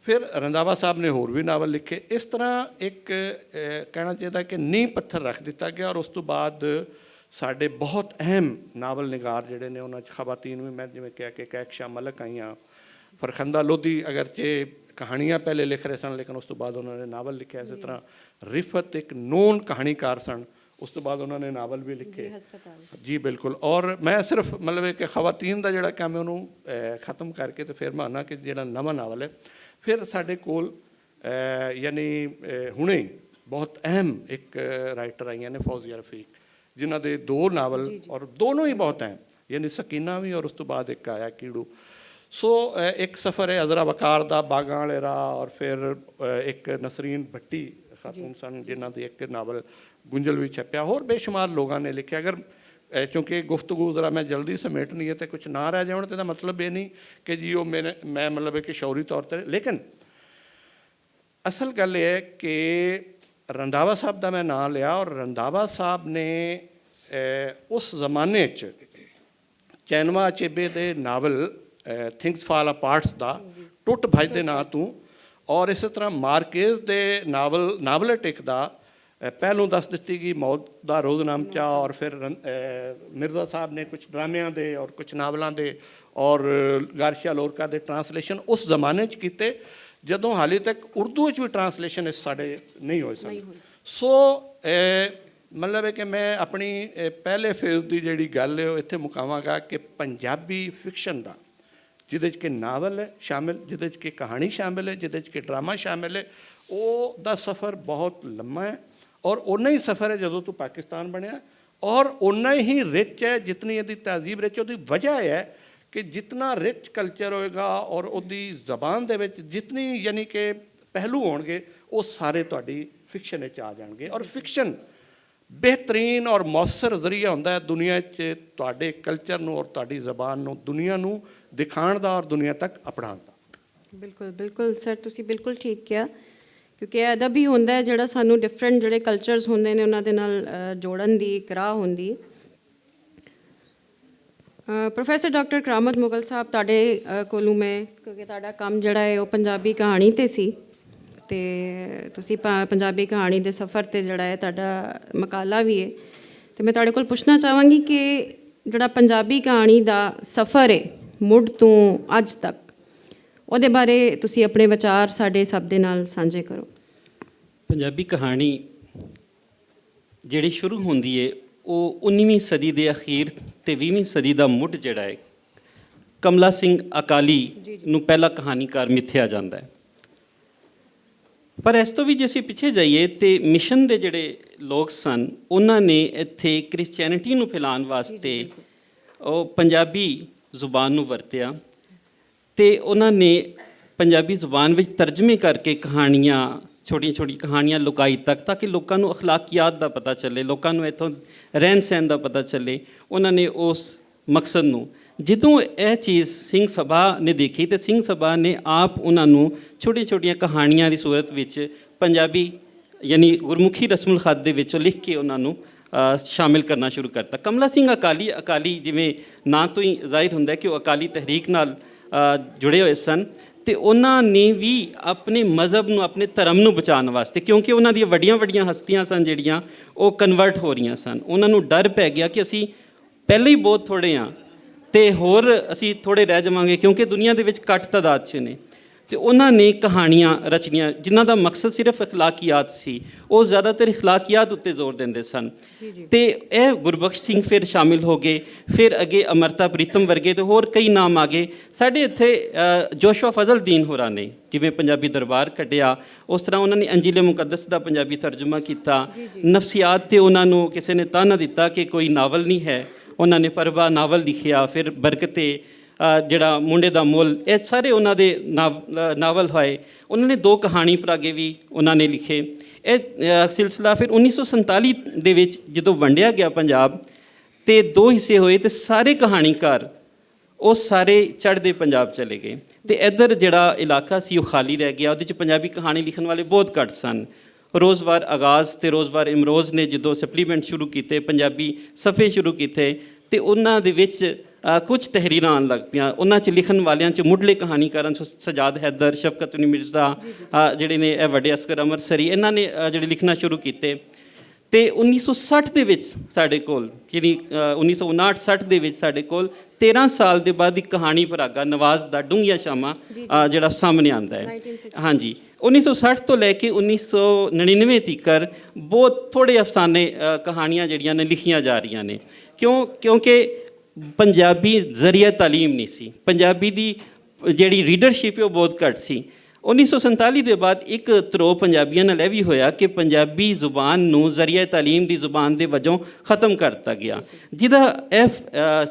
ਫਿਰ ਰੰਧਾਵਾ ਸਾਹਿਬ ਨੇ ਹੋਰ ਵੀ ਨਾਵਲ ਲਿਖੇ। ਇਸ ਤਰ੍ਹਾਂ ਇੱਕ ਕਹਿਣਾ ਚਾਹੀਦਾ ਕਿ ਨੀਂਹ ਪੱਥਰ ਰੱਖ ਦਿੱਤਾ ਗਿਆ। ਔਰ ਉਸ ਤੋਂ ਬਾਅਦ ਸਾਡੇ ਬਹੁਤ ਅਹਿਮ ਨਾਵਲ ਨਿਗਾਰ ਜਿਹੜੇ ਨੇ, ਉਹਨਾਂ 'ਚ ਖਵਾਤੀਨ ਵੀ, ਮੈਂ ਜਿਵੇਂ ਕਿਹਾ ਕਿ ਕੈਕਸ਼ਾ ਮਲਕ ਆਈਆਂ, ਫਰਖੰਦਾ ਲੋਧੀ ਅਗਰਚੇ ਕਹਾਣੀਆਂ ਪਹਿਲੇ ਲਿਖ ਰਹੇ ਸਨ, ਲੇਕਿਨ ਉਸ ਤੋਂ ਬਾਅਦ ਉਹਨਾਂ ਨੇ ਨਾਵਲ ਲਿਖਿਆ। ਇਸੇ ਤਰ੍ਹਾਂ ਰਿਫਤ ਇੱਕ ਨੋਨ ਕਹਾਣੀਕਾਰ ਸਨ, ਉਸ ਤੋਂ ਬਾਅਦ ਉਹਨਾਂ ਨੇ ਨਾਵਲ ਵੀ ਲਿਖੇ। ਜੀ ਬਿਲਕੁਲ। ਔਰ ਮੈਂ ਸਿਰਫ ਮਤਲਬ ਕਿ ਖਵਾਤੀਨ ਦਾ ਜਿਹੜਾ ਕੰਮ ਹੈ ਉਹਨੂੰ ਖ਼ਤਮ ਕਰਕੇ ਅਤੇ ਫਿਰ ਮੈਂ ਆਉਂਦਾ ਕਿ ਜਿਹੜਾ ਨਵਾਂ ਨਾਵਲ ਹੈ, ਫਿਰ ਸਾਡੇ ਕੋਲ ਯਾਨੀ ਹੁਣੇ ਬਹੁਤ ਅਹਿਮ ਇੱਕ ਰਾਈਟਰ ਆਈਆਂ ਨੇ, ਫੌਜ਼ੀਆ ਰਫੀਕ, ਜਿਨ੍ਹਾਂ ਦੇ 2 ਨਾਵਲ ਔਰ ਦੋਨੋਂ ਹੀ ਬਹੁਤ ਅਹਿਮ, ਯਾਨੀ ਸਕੀਨਾ ਵੀ ਔਰ ਉਸ ਤੋਂ ਬਾਅਦ ਇੱਕ ਆਇਆ ਕੀੜੂ। ਸੋ ਇੱਕ ਸਫ਼ਰ ਹੈ ਅਜ਼ਰਾ ਵਕਾਰ ਦਾ, ਬਾਗਾਂ ਵਾਲੇ ਰਾਹ, ਔਰ ਫਿਰ ਇੱਕ ਨਸਰੀਨ ਭੱਟੀ ਖਾਤੂਨ ਸਨ ਜਿਨ੍ਹਾਂ ਦੀ ਇੱਕ ਨਾਵਲ ਗੁੰਝਲ ਵੀ ਛਪਿਆ। ਹੋਰ ਬੇਸ਼ੁਮਾਰ ਲੋਕਾਂ ਨੇ ਲਿਖਿਆ। ਅਗਰ ਚूँकि ਗੁਫ਼ਤਗੂ ਜ਼ਰਾ ਮੈਂ ਜਲਦੀ ਸਮੇਟਣੀ ਹੈ ਅਤੇ ਕੁਛ ਨਾ ਰਹਿ ਜਾਣ, ਤਾਂ ਇਹਦਾ ਮਤਲਬ ਇਹ ਨਹੀਂ ਕਿ ਜੀ ਉਹ ਮੈਂ ਮਤਲਬ ਕਿ ਸ਼ੌਰੀ ਤੌਰ 'ਤੇ, ਲੇਕਿਨ ਅਸਲ ਗੱਲ ਇਹ ਹੈ ਕਿ ਰੰਧਾਵਾ ਸਾਹਿਬ ਦਾ ਮੈਂ ਨਾਂ ਲਿਆ, ਔਰ ਰੰਧਾਵਾ ਸਾਹਿਬ ਨੇ ਉਸ ਜ਼ਮਾਨੇ 'ਚ ਚੈਨਵਾ ਅਚੇਬੇ ਦੇ ਨਾਵਲ ਥਿੰਗਸ ਫਾਲ ਅਪਾਰਟਸ ਦਾ ਟੁੱਟ ਭੱਜ ਦੇ ਨਾਂ ਤੋਂ, ਔਰ ਇਸੇ ਤਰ੍ਹਾਂ ਮਾਰਕੇਜ਼ ਦੇ ਨਾਵਲਟਿਕ ਦਾ ਪਹਿਲੋਂ ਦੱਸ ਦਿੱਤੀ ਗਈ ਮੌਤ ਦਾ ਰੋਜ਼ਨਾਮਚਾ, ਔਰ ਫਿਰ ਮਿਰਜ਼ਾ ਸਾਹਿਬ ਨੇ ਕੁਝ ਡਰਾਮਿਆਂ ਦੇ ਔਰ ਕੁਝ ਨਾਵਲਾਂ ਦੇ ਔਰ ਗਾਰਸ਼ੀਆ ਲੋਰਕਾ ਦੇ ਟਰਾਂਸਲੇਸ਼ਨ ਉਸ ਜ਼ਮਾਨੇ 'ਚ ਕੀਤੇ ਜਦੋਂ ਹਾਲੇ ਤੱਕ ਉਰਦੂ ਵਿੱਚ ਵੀ ਟਰਾਂਸਲੇਸ਼ਨ ਇਸ ਸਾਡੇ ਨਹੀਂ ਹੋਏ ਸਨ। ਸੋ ਮਤਲਬ ਹੈ ਕਿ ਮੈਂ ਆਪਣੀ ਪਹਿਲੇ ਫੇਜ਼ ਦੀ ਜਿਹੜੀ ਗੱਲ ਹੈ ਉਹ ਇੱਥੇ ਮੁਕਾਵਾਂਗਾ ਕਿ ਪੰਜਾਬੀ ਫਿਕਸ਼ਨ ਦਾ, ਜਿਹਦੇ 'ਚ ਕਿ ਨਾਵਲ ਹੈ ਸ਼ਾਮਿਲ, ਜਿਹਦੇ 'ਚ ਕਿ ਕਹਾਣੀ ਸ਼ਾਮਿਲ ਹੈ, ਜਿਹਦੇ 'ਚ ਕਿ ਡਰਾਮਾ ਸ਼ਾਮਿਲ ਹੈ, ਉਹ ਦਾ ਸਫ਼ਰ ਬਹੁਤ ਲੰਮਾ ਹੈ ਔਰ ਓਨਾ ਹੀ ਸਫ਼ਰ ਹੈ ਜਦੋਂ ਤੋਂ ਪਾਕਿਸਤਾਨ ਬਣਿਆ, ਔਰ ਓਨਾ ਹੀ ਰਿਚ ਹੈ ਜਿਤਨੀ ਇਹਦੀ ਤਹਿਜ਼ੀਬ ਰਿਚ। ਉਹਦੀ ਵਜ੍ਹਾ ਹੈ ਕਿ ਜਿਤਨਾ ਰਿਚ ਕਲਚਰ ਹੋਏਗਾ ਔਰ ਉਹਦੀ ਜ਼ਬਾਨ ਦੇ ਵਿੱਚ ਜਿਤਨੀ ਯਾਨੀ ਕਿ ਪਹਿਲੂ ਹੋਣਗੇ ਉਹ ਸਾਰੇ ਤੁਹਾਡੀ ਫਿਕਸ਼ਨ ਵਿੱਚ ਆ ਜਾਣਗੇ। ਔਰ ਫਿਕਸ਼ਨ ਬਿਹਤਰੀਨ ਔਰ ਮੌਸਰ ਜ਼ਰੀਆ ਹੁੰਦਾ ਹੈ ਦੁਨੀਆ 'ਚ ਤੁਹਾਡੇ ਕਲਚਰ ਨੂੰ ਔਰ ਤੁਹਾਡੀ ਜ਼ਬਾਨ ਨੂੰ ਦੁਨੀਆ ਨੂੰ ਦਿਖਾਉਣ ਦਾ ਔਰ ਦੁਨੀਆ ਤੱਕ ਅਪਣਾਉਣ ਦਾ। ਬਿਲਕੁਲ ਬਿਲਕੁਲ ਸਰ, ਤੁਸੀਂ ਬਿਲਕੁਲ ਠੀਕ ਕਿਹਾ, ਕਿਉਂਕਿ ਇਹ ਅਦਬ ਹੀ ਹੁੰਦਾ ਹੈ ਜਿਹੜਾ ਸਾਨੂੰ ਡਿਫਰੈਂਟ ਜਿਹੜੇ ਕਲਚਰਸ ਹੁੰਦੇ ਨੇ ਉਹਨਾਂ ਦੇ ਨਾਲ ਜੋੜਨ ਦੀ ਇੱਕ ਰਾਹ ਹੁੰਦੀ। ਪ੍ਰੋਫੈਸਰ ਡਾਕਟਰ ਕਰਾਮਤ ਮੁਗਲ ਸਾਹਿਬ, ਤੁਹਾਡੇ ਕੋਲੋਂ ਮੈਂ, ਕਿਉਂਕਿ ਤੁਹਾਡਾ ਕੰਮ ਜਿਹੜਾ ਹੈ ਉਹ ਪੰਜਾਬੀ ਕਹਾਣੀ 'ਤੇ ਸੀ ਅਤੇ ਤੁਸੀਂ ਪੰਜਾਬੀ ਕਹਾਣੀ ਦੇ ਸਫ਼ਰ 'ਤੇ ਜਿਹੜਾ ਹੈ ਤੁਹਾਡਾ ਮਕਾਲਾ ਵੀ ਹੈ, ਅਤੇ ਮੈਂ ਤੁਹਾਡੇ ਕੋਲ ਪੁੱਛਣਾ ਚਾਹਾਂਗੀ ਕਿ ਜਿਹੜਾ ਪੰਜਾਬੀ ਕਹਾਣੀ ਦਾ ਸਫ਼ਰ ਹੈ ਮੁੱਢ ਤੋਂ ਅੱਜ ਤੱਕ, ਉਹਦੇ ਬਾਰੇ ਤੁਸੀਂ ਆਪਣੇ ਵਿਚਾਰ ਸਾਡੇ ਸਭ ਦੇ ਨਾਲ ਸਾਂਝੇ ਕਰੋ। ਪੰਜਾਬੀ ਕਹਾਣੀ ਜਿਹੜੀ ਸ਼ੁਰੂ ਹੁੰਦੀ ਹੈ ਉਹ 19ਵੀਂ ਸਦੀ ਦੇ ਅਖੀਰ ਅਤੇ 20ਵੀਂ ਸਦੀ ਦਾ ਮੁੱਢ ਜਿਹੜਾ ਹੈ ਕਮਲਾ ਸਿੰਘ ਅਕਾਲੀ ਨੂੰ ਪਹਿਲਾ ਕਹਾਣੀਕਾਰ ਮਿਥਿਆ ਜਾਂਦਾ ਹੈ। ਪਰ ਇਸ ਤੋਂ ਵੀ ਜੇ ਅਸੀਂ ਪਿੱਛੇ ਜਾਈਏ ਤੇ ਮਿਸ਼ਨ ਦੇ ਜਿਹੜੇ ਲੋਕ ਸਨ ਉਹਨਾਂ ਨੇ ਇੱਥੇ ਕ੍ਰਿਸਚੈਨਿਟੀ ਨੂੰ ਫੈਲਾਉਣ ਵਾਸਤੇ ਉਹ ਪੰਜਾਬੀ ਜ਼ੁਬਾਨ ਨੂੰ ਵਰਤਿਆ ਅਤੇ ਉਹਨਾਂ ਨੇ ਪੰਜਾਬੀ ਜ਼ੁਬਾਨ ਵਿੱਚ ਤਰਜਮੇ ਕਰਕੇ ਕਹਾਣੀਆਂ, ਛੋਟੀਆਂ ਛੋਟੀਆਂ ਕਹਾਣੀਆਂ ਲੁਕਾਈ ਤੱਕ, ਤਾਂ ਕਿ ਲੋਕਾਂ ਨੂੰ ਅਖਲਾਕੀਆਤ ਦਾ ਪਤਾ ਚੱਲੇ, ਲੋਕਾਂ ਨੂੰ ਇੱਥੋਂ ਰਹਿਣ ਸਹਿਣ ਦਾ ਪਤਾ ਚੱਲੇ। ਉਹਨਾਂ ਨੇ ਉਸ ਮਕਸਦ ਨੂੰ, ਜਦੋਂ ਇਹ ਚੀਜ਼ ਸਿੰਘ ਸਭਾ ਨੇ ਦੇਖੀ ਤੇ ਸਿੰਘ ਸਭਾ ਨੇ ਆਪ ਉਹਨਾਂ ਨੂੰ ਛੋਟੀਆਂ ਛੋਟੀਆਂ ਕਹਾਣੀਆਂ ਦੀ ਸੂਰਤ ਵਿੱਚ ਪੰਜਾਬੀ ਯਾਨੀ ਗੁਰਮੁਖੀ ਰਸਮੁਲ ਖ਼ਤ ਦੇ ਵਿੱਚੋਂ ਲਿਖ ਕੇ ਉਹਨਾਂ ਨੂੰ ਸ਼ਾਮਿਲ ਕਰਨਾ ਸ਼ੁਰੂ ਕਰਤਾ। ਕਮਲਾ ਸਿੰਘ ਅਕਾਲੀ ਜਿਵੇਂ ਨਾਂ ਤੋਂ ਹੀ ਜ਼ਾਹਿਰ ਹੁੰਦਾ ਕਿ ਉਹ ਅਕਾਲੀ ਤਹਿਰੀਕ ਨਾਲ ਜੁੜੇ ਹੋਏ ਸਨ, ਅਤੇ ਉਹਨਾਂ ਨੇ ਵੀ ਆਪਣੇ ਮਜ਼ਹਬ ਨੂੰ, ਆਪਣੇ ਧਰਮ ਨੂੰ ਬਚਾਉਣ ਵਾਸਤੇ, ਕਿਉਂਕਿ ਉਹਨਾਂ ਦੀਆਂ ਵੱਡੀਆਂ ਵੱਡੀਆਂ ਹਸਤੀਆਂ ਸਨ ਜਿਹੜੀਆਂ ਉਹ ਕਨਵਰਟ ਹੋ ਰਹੀਆਂ ਸਨ, ਉਹਨਾਂ ਨੂੰ ਡਰ ਪੈ ਗਿਆ ਕਿ ਅਸੀਂ ਪਹਿਲਾਂ ਹੀ ਬਹੁਤ ਥੋੜ੍ਹੇ ਹਾਂ ਅਤੇ ਹੋਰ ਅਸੀਂ ਥੋੜ੍ਹੇ ਰਹਿ ਜਾਵਾਂਗੇ, ਕਿਉਂਕਿ ਦੁਨੀਆ ਦੇ ਵਿੱਚ ਘੱਟ ਤਾਦਾਦ 'ਚ ਨੇ। ਅਤੇ ਉਹਨਾਂ ਨੇ ਕਹਾਣੀਆਂ ਰਚੀਆਂ ਜਿਨ੍ਹਾਂ ਦਾ ਮਕਸਦ ਸਿਰਫ ਅਖਲਾਕੀਆਤ ਸੀ, ਉਹ ਜ਼ਿਆਦਾਤਰ ਅਖਲਾਕੀਆਤ ਉੱਤੇ ਜ਼ੋਰ ਦਿੰਦੇ ਸਨ। ਅਤੇ ਇਹ ਗੁਰਬਖਸ਼ ਸਿੰਘ ਫਿਰ ਸ਼ਾਮਿਲ ਹੋ ਗਏ, ਫਿਰ ਅੱਗੇ ਅਮਰਤਾ ਪ੍ਰੀਤਮ ਵਰਗੇ ਅਤੇ ਹੋਰ ਕਈ ਨਾਮ ਆ ਗਏ। ਸਾਡੇ ਇੱਥੇ ਜੋਸ਼ੂਆ ਫਜ਼ਲਦੀਨ ਹੋਰਾਂ ਨੇ ਜਿਵੇਂ ਪੰਜਾਬੀ ਦਰਬਾਰ ਕੱਢਿਆ, ਉਸ ਤਰ੍ਹਾਂ ਉਹਨਾਂ ਨੇ ਅੰਜੀਲ ਮੁਕੱਦਸ ਦਾ ਪੰਜਾਬੀ ਤਰਜਮਾ ਕੀਤਾ। ਨਫਸੀਆਤ 'ਤੇ ਉਹਨਾਂ ਨੂੰ ਕਿਸੇ ਨੇ ਤਾਨਾ ਦਿੱਤਾ ਕਿ ਕੋਈ ਨਾਵਲ ਨਹੀਂ ਹੈ, ਉਹਨਾਂ ਨੇ ਪਰਵਾ ਨਾਵਲ ਲਿਖਿਆ। ਫਿਰ ਬਰਕਤੇ, ਜਿਹੜਾ ਮੁੰਡੇ ਦਾ ਮੁੱਲ, ਇਹ ਸਾਰੇ ਉਹਨਾਂ ਦੇ ਨਾਵਲ ਹੋਏ। ਉਹਨਾਂ ਨੇ 2 ਕਹਾਣੀ ਪਰਾਗੇ ਵੀ ਉਹਨਾਂ ਨੇ ਲਿਖੇ। ਇਹ ਸਿਲਸਿਲਾ ਫਿਰ 1947 ਦੇ ਵਿੱਚ ਜਦੋਂ ਵੰਡਿਆ ਗਿਆ ਪੰਜਾਬ ਅਤੇ 2 ਹਿੱਸੇ ਹੋਏ ਅਤੇ ਸਾਰੇ ਕਹਾਣੀਕਾਰ ਉਹ ਸਾਰੇ ਚੜ੍ਹਦੇ ਪੰਜਾਬ ਚਲੇ ਗਏ ਅਤੇ ਇੱਧਰ ਜਿਹੜਾ ਇਲਾਕਾ ਸੀ ਉਹ ਖਾਲੀ ਰਹਿ ਗਿਆ। ਉਹਦੇ 'ਚ ਪੰਜਾਬੀ ਕਹਾਣੀ ਲਿਖਣ ਵਾਲੇ ਬਹੁਤ ਘੱਟ ਸਨ। ਰੋਜ਼ਵਾਰ ਆਗਾਜ਼ ਅਤੇ ਰੋਜ਼ਵਾਰ ਇਮਰੋਜ਼ ਨੇ ਜਦੋਂ ਸਪਲੀਮੈਂਟ ਸ਼ੁਰੂ ਕੀਤੇ, ਪੰਜਾਬੀ ਸਫ਼ੇ ਸ਼ੁਰੂ ਕੀਤੇ, ਅਤੇ ਉਹਨਾਂ ਦੇ ਵਿੱਚ ਕੁਝ ਤਹਿਰੀਰਾਂ ਆਉਣ ਲੱਗ ਪਈਆਂ। ਉਹਨਾਂ 'ਚ ਲਿਖਣ ਵਾਲਿਆਂ 'ਚ ਮੁੱਢਲੇ ਕਹਾਣੀਕਾਰਾਂ 'ਚ ਸਜਾਦ ਹੈਦਰ, ਸ਼ਫਕਤ ਉਨੀ ਮਿਰਜ਼ਾ ਜਿਹੜੇ ਨੇ, ਇਹ ਵੱਡੇ ਅਸਕਰ ਅੰਮ੍ਰਿਤਸਰੀ, ਇਹਨਾਂ ਨੇ ਜਿਹੜੇ ਲਿਖਣਾ ਸ਼ੁਰੂ ਕੀਤੇ। ਅਤੇ 1960 ਦੇ ਵਿੱਚ ਸਾਡੇ ਕੋਲ, ਯਾਨੀ 1959-60 ਦੇ ਵਿੱਚ ਸਾਡੇ ਕੋਲ 13 ਸਾਲ ਦੇ ਬਾਅਦ ਇੱਕ ਕਹਾਣੀ ਪਰਾਗਾ ਨਵਾਜ਼ ਦਾ ਡੂੰਘੀਆਂ ਸ਼ਾਮਾਂ ਜਿਹੜਾ ਸਾਹਮਣੇ ਆਉਂਦਾ ਹੈ। ਹਾਂਜੀ, 1960 ਤੋਂ ਲੈ ਕੇ 1999 ਤੀਕਰ ਬਹੁਤ ਥੋੜ੍ਹੇ ਅਫਸਾਨੇ ਕਹਾਣੀਆਂ ਜਿਹੜੀਆਂ ਨੇ ਲਿਖੀਆਂ ਜਾ ਰਹੀਆਂ ਨੇ। ਕਿਉਂਕਿ ਪੰਜਾਬੀ ਜ਼ਰੀਆ ਤਾਲੀਮ ਨਹੀਂ ਸੀ, ਪੰਜਾਬੀ ਦੀ ਜਿਹੜੀ ਰੀਡਰਸ਼ਿਪ ਹੈ ਉਹ ਬਹੁਤ ਘੱਟ ਸੀ। 1947 ਦੇ ਬਾਅਦ ਇੱਕ ਧਰੋਹ ਪੰਜਾਬੀਆਂ ਨਾਲ ਇਹ ਵੀ ਹੋਇਆ ਕਿ ਪੰਜਾਬੀ ਜ਼ੁਬਾਨ ਨੂੰ ਜ਼ਰੀਆ ਤਾਲੀਮ ਦੀ ਜ਼ੁਬਾਨ ਦੇ ਵਜੋਂ ਖ਼ਤਮ ਕਰ ਦਿੱਤਾ ਗਿਆ, ਜਿਹਦਾ ਇਹ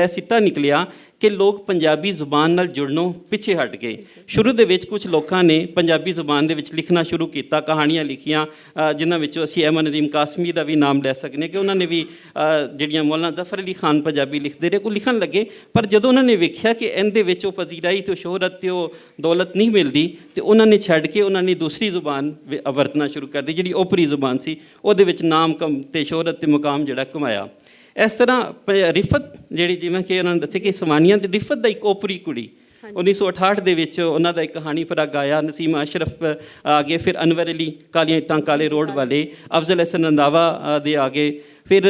ਸਿੱਟਾ ਨਿਕਲਿਆ ਕਿ ਲੋਕ ਪੰਜਾਬੀ ਜ਼ੁਬਾਨ ਨਾਲ ਜੁੜਨੋਂ ਪਿੱਛੇ ਹਟ ਗਏ। ਸ਼ੁਰੂ ਦੇ ਵਿੱਚ ਕੁਝ ਲੋਕਾਂ ਨੇ ਪੰਜਾਬੀ ਜ਼ੁਬਾਨ ਦੇ ਵਿੱਚ ਲਿਖਣਾ ਸ਼ੁਰੂ ਕੀਤਾ, ਕਹਾਣੀਆਂ ਲਿਖੀਆਂ, ਜਿਨ੍ਹਾਂ ਵਿੱਚੋਂ ਅਸੀਂ ਅਹਿਮਦ ਨਦੀਮ ਕਾਸਮੀ ਦਾ ਵੀ ਨਾਮ ਲੈ ਸਕਦੇ ਹਾਂ ਕਿ ਉਹਨਾਂ ਨੇ ਵੀ ਜਿਹੜੀਆਂ ਮੌਲਾਨਾ ਜ਼ਫਰ ਅਲੀ ਖਾਨ ਪੰਜਾਬੀ ਲਿਖਦੇ ਰਹੇ, ਉਹ ਲਿਖਣ ਲੱਗੇ। ਪਰ ਜਦੋਂ ਉਹਨਾਂ ਨੇ ਵੇਖਿਆ ਕਿ ਇਹਦੇ ਵਿੱਚ ਉਹ ਪਜ਼ੀਰਾਈ ਅਤੇ ਸ਼ੋਹਰਤ ਅਤੇ ਉਹ ਦੌਲਤ ਨਹੀਂ ਮਿਲਦੀ, ਅਤੇ ਉਹਨਾਂ ਨੇ ਛੱਡ ਕੇ ਉਹਨਾਂ ਨੇ ਦੂਸਰੀ ਜ਼ੁਬਾਨ ਵਰਤਣਾ ਸ਼ੁਰੂ ਕਰ ਦਿੱਤੀ, ਜਿਹੜੀ ਓਪਰੀ ਜ਼ੁਬਾਨ ਸੀ। ਉਹਦੇ ਵਿੱਚ ਨਾਮ ਅਤੇ ਸ਼ੋਹਰਤ ਅਤੇ ਮੁਕਾਮ ਜਿਹੜਾ ਕਮਾਇਆ। ਇਸ ਤਰ੍ਹਾਂ ਰਿਫਤ ਜਿਹੜੀ, ਜਿਵੇਂ ਕਿ ਉਹਨਾਂ ਨੇ ਦੱਸਿਆ ਕਿ ਸਵਾਨੀਆਂ ਦੀ ਰਿਫਤ ਦਾ ਇੱਕ ਓਪਰੀ ਕੁੜੀ 1968 ਦੇ ਵਿੱਚ ਉਹਨਾਂ ਦਾ ਇੱਕ ਕਹਾਣੀ ਪਰਾਗ ਆਇਆ। ਨਸੀਮ ਅਸ਼ਰਫ ਆ ਗਏ, ਫਿਰ ਅਨਵਰ ਅਲੀ ਕਾਲੀਆਂ ਇੱਟਾਂ ਕਾਲੇ ਰੋਡ ਵਾਲੇ, ਅਫਜ਼ਲ ਹਸਨ ਰੰਧਾਵਾ ਦੇ ਆ ਗਏ, ਫਿਰ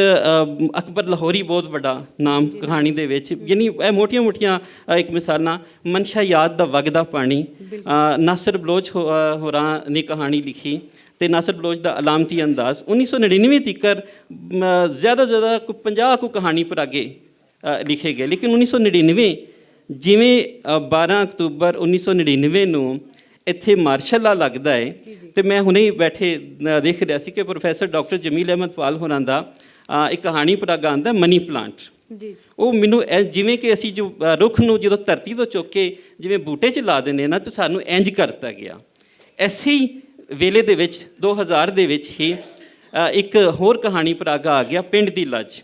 ਅਕਬਰ ਲਾਹੌਰੀ ਬਹੁਤ ਵੱਡਾ ਨਾਮ ਕਹਾਣੀ ਦੇ ਵਿੱਚ। ਯਾਨੀ ਇਹ ਮੋਟੀਆਂ ਇੱਕ ਮਿਸਾਲਾਂ। ਮਨਸ਼ਾ ਯਾਦ ਦਾ ਵਗਦਾ ਪਾਣੀ, ਨਾਸਰ ਬਲੋਚ ਹੋਰਾਂ ਨੇ ਕਹਾਣੀ ਲਿਖੀ, ਤੇ ਨਾਸਰ ਬਲੋਚ ਦਾ ਅਲਾਮਤੀ ਅੰਦਾਜ਼। 1999 ਤੀਕਰ ਜ਼ਿਆਦਾ 50 ਕੁ ਕਹਾਣੀ ਪਰਾਗੇ ਲਿਖੇ ਗਏ। ਲੇਕਿਨ 1999 ਜਿਵੇਂ 12 ਅਕਤੂਬਰ 1999 ਨੂੰ ਇੱਥੇ ਮਾਰਸ਼ਲ ਲਾ ਲੱਗਦਾ ਹੈ, ਤੇ ਮੈਂ ਹੁਣੇ ਹੀ ਬੈਠੇ ਦੇਖ ਰਿਹਾ ਸੀ ਕਿ ਪ੍ਰੋਫੈਸਰ ਡਾਕਟਰ ਜਮੀਲ ਅਹਿਮਦ ਪਾਲ ਹੋਰਾਂ ਦਾ ਇੱਕ ਕਹਾਣੀ ਪਰਾਗਾ ਆਉਂਦਾ ਮਨੀ ਪਲਾਂਟ। ਜੀ, ਉਹ ਮੈਨੂੰ ਜਿਵੇਂ ਕਿ ਅਸੀਂ ਜੋ ਰੁੱਖ ਨੂੰ ਜਦੋਂ ਧਰਤੀ ਤੋਂ ਚੁੱਕ ਕੇ ਜਿਵੇਂ ਬੂਟੇ 'ਚ ਲਾ ਦਿੰਦੇ ਨਾ, ਤਾਂ ਸਾਨੂੰ ਇੰਜ ਕਰਤਾ ਗਿਆ। ਐਸੇ ਹੀ ਵੇਲੇ ਦੇ ਵਿੱਚ 2000 ਦੇ ਵਿੱਚ ਹੀ ਇੱਕ ਹੋਰ ਕਹਾਣੀ ਪਰਾਗਾ ਆ ਗਿਆ, ਪਿੰਡ ਦੀ ਲੱਜ।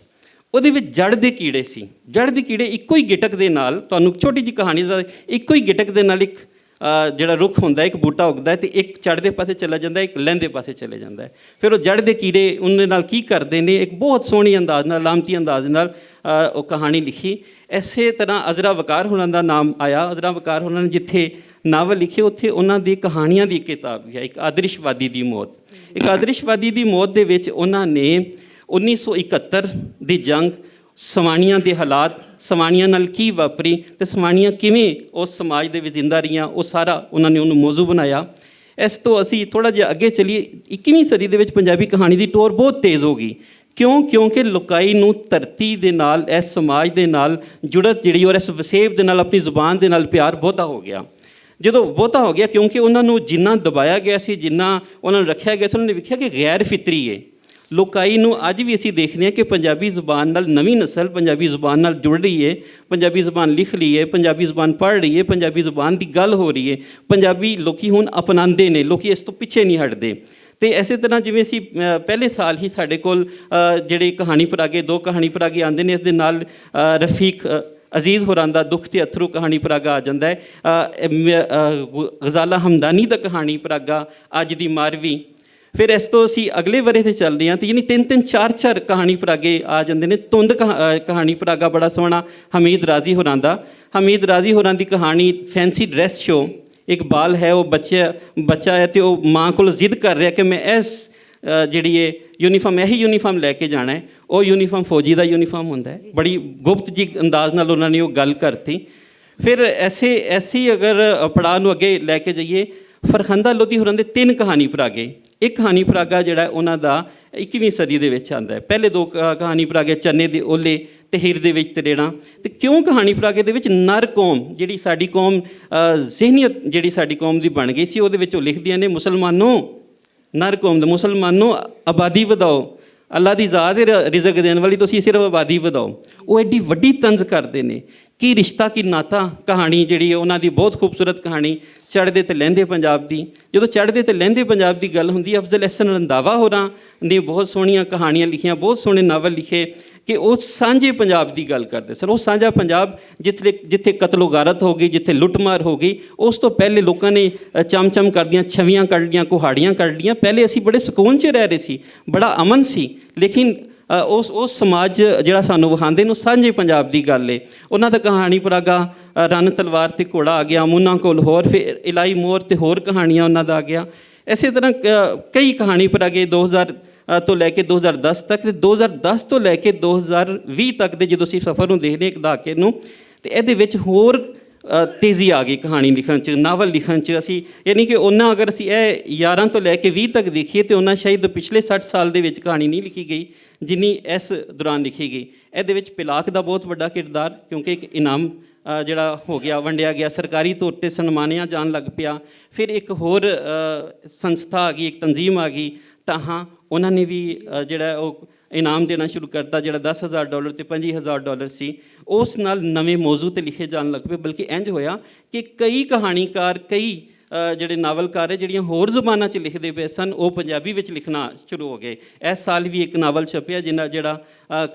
ਉਹਦੇ ਵਿੱਚ ਜੜ ਦੇ ਕੀੜੇ ਸੀ। ਜੜ ਦੇ ਕੀੜੇ ਇੱਕੋ ਹੀ ਗਿਟਕ ਦੇ ਨਾਲ, ਤੁਹਾਨੂੰ ਛੋਟੀ ਜਿਹੀ ਕਹਾਣੀ ਦਾ, ਇੱਕੋ ਹੀ ਗਿਟਕ ਦੇ ਨਾਲ ਇੱਕ ਜਿਹੜਾ ਰੁੱਖ ਹੁੰਦਾ, ਇੱਕ ਬੂਟਾ ਉੱਗਦਾ ਹੈ, ਤੇ ਇੱਕ ਚੜ੍ਹਦੇ ਪਾਸੇ ਚਲਾ ਜਾਂਦਾ, ਇੱਕ ਲਹਿੰਦੇ ਪਾਸੇ ਚਲੇ ਜਾਂਦਾ ਹੈ। ਫਿਰ ਉਹ ਜੜ ਦੇ ਕੀੜੇ ਉਹਦੇ ਨਾਲ ਕੀ ਕਰਦੇ ਨੇ, ਇੱਕ ਬਹੁਤ ਸੋਹਣੀ ਅੰਦਾਜ਼ ਨਾਲ, ਲਾਮਤੀ ਅੰਦਾਜ਼ ਨਾਲ ਉਹ ਕਹਾਣੀ ਲਿਖੀ। ਇਸੇ ਤਰ੍ਹਾਂ ਅਜ਼ਰਾ ਵਕਾਰ ਹੋਰਾਂ ਦਾ ਨਾਮ ਆਇਆ। ਅਜ਼ਰਾ ਵਕਾਰ ਹੋਰਾਂ ਨੇ ਜਿੱਥੇ ਨਾਵਲ ਲਿਖੇ, ਉੱਥੇ ਉਹਨਾਂ ਦੀ ਕਹਾਣੀਆਂ ਦੀ ਕਿਤਾਬ ਵੀ ਹੈ, ਇੱਕ ਆਦਰਿਸ਼ਵਾਦੀ ਦੀ ਮੌਤ। ਇੱਕ ਆਦਰਿਸ਼ਵਾਦੀ ਦੀ ਮੌਤ ਦੇ ਵਿੱਚ ਉਹਨਾਂ ਨੇ 1971 ਦੀ ਜੰਗ, ਸਵਾਣੀਆਂ ਦੇ ਹਾਲਾਤ, ਸਵਾਣੀਆਂ ਨਾਲ ਕੀ ਵਾਪਰੀ, ਤੇ ਸਵਾਣੀਆਂ ਕਿਵੇਂ ਉਸ ਸਮਾਜ ਦੇ ਵਿੱਚ ਜ਼ਿੰਦਾ ਰਹੀਆਂ, ਉਹ ਸਾਰਾ ਉਹਨਾਂ ਨੇ ਉਹਨੂੰ ਮੌਜੂ ਬਣਾਇਆ। ਇਸ ਤੋਂ ਅਸੀਂ ਥੋੜ੍ਹਾ ਜਿਹਾ ਅੱਗੇ ਚੱਲੀਏ। 21ਵੀਂ ਸਦੀ ਦੇ ਵਿੱਚ ਪੰਜਾਬੀ ਕਹਾਣੀ ਦੀ ਟੋਰ ਬਹੁਤ ਤੇਜ਼ ਹੋ ਗਈ। ਕਿਉਂਕਿ ਲੋਕਾਈ ਨੂੰ ਧਰਤੀ ਦੇ ਨਾਲ, ਇਸ ਸਮਾਜ ਦੇ ਨਾਲ ਜੁੜਤ ਜਿਹੜੀ, ਔਰ ਇਸ ਵਸੇਬ ਦੇ ਨਾਲ, ਆਪਣੀ ਜ਼ੁਬਾਨ ਦੇ ਨਾਲ ਪਿਆਰ ਬਹੁਤਾ ਹੋ ਗਿਆ। ਜਦੋਂ ਬਹੁਤਾ ਹੋ ਗਿਆ, ਕਿਉਂਕਿ ਉਹਨਾਂ ਨੂੰ ਜਿੰਨਾ ਦਬਾਇਆ ਗਿਆ ਸੀ, ਜਿੰਨਾ ਉਹਨਾਂ ਨੂੰ ਰੱਖਿਆ ਗਿਆ ਸੀ, ਉਹਨਾਂ ਨੇ ਵੇਖਿਆ ਕਿ ਗੈਰ ਫਿਤਰੀ ਹੈ। ਲੋਕਾਈ ਨੂੰ ਅੱਜ ਵੀ ਅਸੀਂ ਦੇਖਦੇ ਹਾਂ ਕਿ ਪੰਜਾਬੀ ਜ਼ੁਬਾਨ ਨਾਲ ਨਵੀਂ ਨਸਲ ਪੰਜਾਬੀ ਜ਼ੁਬਾਨ ਨਾਲ ਜੁੜ ਰਹੀ ਹੈ, ਪੰਜਾਬੀ ਜ਼ੁਬਾਨ ਲਿਖ ਰਹੀ ਹੈ, ਪੰਜਾਬੀ ਜ਼ੁਬਾਨ ਪੜ੍ਹ ਰਹੀ ਹੈ, ਪੰਜਾਬੀ ਜ਼ੁਬਾਨ ਦੀ ਗੱਲ ਹੋ ਰਹੀ ਹੈ, ਪੰਜਾਬੀ ਲੋਕੀ ਹੁਣ ਅਪਣਾਉਂਦੇ ਨੇ, ਲੋਕੀ ਇਸ ਤੋਂ ਪਿੱਛੇ ਨਹੀਂ ਹਟਦੇ। ਤੇ ਇਸੇ ਤਰ੍ਹਾਂ ਜਿਵੇਂ ਅਸੀਂ ਪਹਿਲੇ ਸਾਲ ਹੀ ਸਾਡੇ ਕੋਲ ਜਿਹੜੇ ਕਹਾਣੀ ਪਰਾਗੇ, 2 ਕਹਾਣੀ ਪਰਾਗੇ ਆਉਂਦੇ ਨੇ, ਇਸ ਦੇ ਨਾਲ ਰਫੀਕ ਅਜ਼ੀਜ਼ ਹੋਰਾਂ ਦਾ ਦੁੱਖ ਤੇ ਅਥਰੂ ਕਹਾਣੀ ਪਰਾਗਾ ਆ ਜਾਂਦਾ ਹੈ। ਗਜ਼ਾਲਾ ਹਮਦਾਨੀ ਦਾ ਕਹਾਣੀ ਪਰਾਗਾ, ਅੱਜ ਦੀ ਮਾਰਵੀ। ਫਿਰ ਇਸ ਤੋਂ ਅਸੀਂ ਅਗਲੇ ਵਰੇ 'ਤੇ ਚੱਲਦੇ ਹਾਂ, ਅਤੇ ਯਾਨੀ 3-3 4-4 ਕਹਾਣੀ ਪਰਾਗੇ ਆ ਜਾਂਦੇ ਨੇ। ਧੁੰਦ ਕਹਾਣੀ ਪਰਾਗਾ ਬੜਾ ਸੋਹਣਾ ਹਮੀਦ ਰਾਜ਼ੀ ਹੋਰਾਂ ਦਾ। ਹਮੀਦ ਰਾਜ਼ੀ ਹੋਰਾਂ ਦੀ ਕਹਾਣੀ ਫੈਂਸੀ ਡਰੈਸ ਸ਼ੋ। ਇੱਕ ਬਾਲ ਹੈ, ਉਹ ਬੱਚਾ ਹੈ, ਅਤੇ ਉਹ ਮਾਂ ਕੋਲ ਜ਼ਿੱਦ ਕਰ ਰਿਹਾ ਕਿ ਮੈਂ ਇਸ ਜਿਹੜੀ ਇਹ ਯੂਨੀਫਾਰਮ, ਇਹੀ ਯੂਨੀਫਾਰਮ ਲੈ ਕੇ ਜਾਣਾ ਹੈ। ਉਹ ਯੂਨੀਫਾਰਮ ਫੌਜੀ ਦਾ ਯੂਨੀਫਾਰਮ ਹੁੰਦਾ ਹੈ। ਬੜੀ ਗੁਪਤ ਜੀ ਅੰਦਾਜ਼ ਨਾਲ ਉਹਨਾਂ ਨੇ ਉਹ ਗੱਲ ਕਰਤੀ। ਫਿਰ ਐਸੀ ਅਗਰ ਪੜਾਅ ਨੂੰ ਅੱਗੇ ਲੈ ਕੇ ਜਾਈਏ, ਫਰਖੰਦਾ ਲੋਧੀ ਹੋਰਾਂ ਦੇ 3 ਕਹਾਣੀ ਪਰਾਗੇ। ਇੱਕ ਕਹਾਣੀ ਪਰਾਗਾ ਜਿਹੜਾ ਉਹਨਾਂ ਦਾ 21ਵੀਂ ਸਦੀ ਦੇ ਵਿੱਚ ਆਉਂਦਾ ਹੈ। ਪਹਿਲੇ 2 ਕਹਾਣੀ ਪਰਾਗੇ ਚੰਨੇ ਦੇ ਓਲੇ ਤੇ ਹੀਰ ਦੇ ਵਿੱਚ ਤਰੇੜਾਂ। ਤੇ ਕਿਉਂ ਕਹਾਣੀ ਪਰਾਗੇ ਦੇ ਵਿੱਚ ਨਰ ਕੌਮ, ਜਿਹੜੀ ਸਾਡੀ ਕੌਮ, ਜ਼ਿਹਨੀਅਤ ਜਿਹੜੀ ਸਾਡੀ ਕੌਮ ਦੀ ਬਣ ਗਈ ਸੀ, ਉਹਦੇ ਵਿੱਚ ਉਹ ਲਿਖਦੀਆਂ ਨੇ, ਮੁਸਲਮਾਨੋ, ਨਰ ਕੌਮ ਦੇ ਮੁਸਲਮਾਨੋ ਆਬਾਦੀ ਵਧਾਓ, ਅੱਲਾ ਦੀ ਜ਼ਾਤ ਰਿਜ਼ਕ ਦੇਣ ਵਾਲੀ, ਤੁਸੀਂ ਸਿਰਫ ਆਬਾਦੀ ਵਧਾਓ। ਉਹ ਐਡੀ ਵੱਡੀ ਤੰਜ਼ ਕਰਦੇ ਨੇ। ਕੀ ਰਿਸ਼ਤਾ ਕੀ ਨਾਤਾ ਕਹਾਣੀ ਜਿਹੜੀ ਹੈ ਉਹਨਾਂ ਦੀ ਬਹੁਤ ਖੂਬਸੂਰਤ ਕਹਾਣੀ, ਚੜ੍ਹਦੇ ਤੇ ਲਹਿੰਦੇ ਪੰਜਾਬ ਦੀ। ਜਦੋਂ ਚੜ੍ਹਦੇ ਤੇ ਲਹਿੰਦੇ ਪੰਜਾਬ ਦੀ ਗੱਲ ਹੁੰਦੀ ਹੈ, ਅਫਜ਼ਲ ਹਸਨ ਰੰਧਾਵਾ ਹੋਰਾਂ ਨੇ ਬਹੁਤ ਸੋਹਣੀਆਂ ਕਹਾਣੀਆਂ ਲਿਖੀਆਂ, ਬਹੁਤ ਸੋਹਣੇ ਨਾਵਲ ਲਿਖੇ ਕਿ ਉਹ ਸਾਂਝੇ ਪੰਜਾਬ ਦੀ ਗੱਲ ਕਰਦੇ ਸਨ। ਉਹ ਸਾਂਝਾ ਪੰਜਾਬ ਜਿੱਥੇ ਕਤਲੋ ਗਾਰਤ ਹੋ ਗਈ, ਜਿੱਥੇ ਲੁੱਟਮਾਰ ਹੋ ਗਈ, ਉਸ ਤੋਂ ਪਹਿਲੇ ਲੋਕਾਂ ਨੇ ਚਮਚਮ ਕਰਦੀਆਂ ਛਵੀਆਂ ਕੱਢ ਲੀਆਂ, ਕੁਹਾੜੀਆਂ ਕੱਢ ਲੀਆਂ। ਪਹਿਲੇ ਅਸੀਂ ਬੜੇ ਸਕੂਨ 'ਚ ਰਹਿ ਰਹੇ ਸੀ, ਬੜਾ ਅਮਨ ਸੀ। ਲੇਕਿਨ ਉਸ ਸਮਾਜ ਜਿਹੜਾ ਸਾਨੂੰ ਵਿਖਾਉਂਦੇ ਨੂੰ ਸਾਂਝੇ ਪੰਜਾਬ ਦੀ ਗੱਲ ਹੈ। ਉਹਨਾਂ ਦਾ ਕਹਾਣੀ ਪਰਾਗਾ ਰਣ ਤਲਵਾਰ ਤੇ ਘੋੜਾ ਆ ਗਿਆ, ਮੁੰਨਾ ਕੋਲ ਹੋਰ, ਫਿਰ ਇਲਾਈ ਮੋਰ ਤੇ ਹੋਰ ਕਹਾਣੀਆਂ ਉਹਨਾਂ ਦਾ ਆ ਗਿਆ। ਇਸੇ ਤਰ੍ਹਾਂ ਕਈ ਕਹਾਣੀ ਪਰਾਗੇ 2000 ਤੋਂ ਲੈ ਕੇ 2010 ਤੱਕ, ਤੇ 2010 ਤੋਂ ਲੈ ਕੇ 2020 ਤੱਕ ਦੇ ਜਦੋਂ ਅਸੀਂ ਸਫ਼ਰ ਨੂੰ ਦੇਖਦੇ ਇੱਕ ਦਹਾਕੇ ਨੂੰ, ਤੇ ਇਹਦੇ ਵਿੱਚ ਹੋਰ ਤੇਜ਼ੀ ਆ ਗਈ ਕਹਾਣੀ ਲਿਖਣ 'ਚ, ਨਾਵਲ ਲਿਖਣ 'ਚ। ਅਸੀਂ ਯਾਨੀ ਕਿ ਉਹਨਾਂ ਅਗਰ ਅਸੀਂ ਇਹ 11 ਤੋਂ ਲੈ ਕੇ 20 ਤੱਕ ਦੇਖੀਏ, ਤੇ ਉਹਨਾਂ ਸ਼ਾਇਦ ਪਿਛਲੇ 60 ਸਾਲ ਦੇ ਵਿੱਚ ਕਹਾਣੀ ਨਹੀਂ ਲਿਖੀ ਗਈ ਜਿੰਨੀ ਇਸ ਦੌਰਾਨ ਲਿਖੀ ਗਈ। ਇਹਦੇ ਵਿੱਚ ਪਿਲਾਕ ਦਾ ਬਹੁਤ ਵੱਡਾ ਕਿਰਦਾਰ, ਕਿਉਂਕਿ ਇੱਕ ਇਨਾਮ ਜਿਹੜਾ ਹੋ ਗਿਆ, ਵੰਡਿਆ ਗਿਆ, ਸਰਕਾਰੀ ਤੌਰ 'ਤੇ ਸਨਮਾਨਿਆ ਜਾਣ ਲੱਗ ਪਿਆ। ਫਿਰ ਇੱਕ ਹੋਰ ਸੰਸਥਾ ਆ ਗਈ, ਇੱਕ ਤਨਜ਼ੀਮ ਆ ਗਈ, ਤਾਂ ਉਹਨਾਂ ਨੇ ਵੀ ਜਿਹੜਾ ਉਹ ਇਨਾਮ ਦੇਣਾ ਸ਼ੁਰੂ ਕਰਤਾ, ਜਿਹੜਾ $10,000 ਤੇ $25,000 ਸੀ। ਉਸ ਨਾਲ ਨਵੇਂ ਮੌਜੂ 'ਤੇ ਲਿਖੇ ਜਾਣ ਲੱਗ ਪਏ। ਬਲਕਿ ਇੰਝ ਹੋਇਆ ਕਿ ਕਈ ਕਹਾਣੀਕਾਰ, ਕਈ ਜਿਹੜੇ ਨਾਵਲਕਾਰ ਹੈ, ਜਿਹੜੀਆਂ ਹੋਰ ਜ਼ੁਬਾਨਾਂ 'ਚ ਲਿਖਦੇ ਪਏ ਸਨ, ਉਹ ਪੰਜਾਬੀ ਵਿੱਚ ਲਿਖਣਾ ਸ਼ੁਰੂ ਹੋ ਗਏ। ਇਸ ਸਾਲ ਵੀ ਇੱਕ ਨਾਵਲ ਛਪਿਆ ਜਿਹੜਾ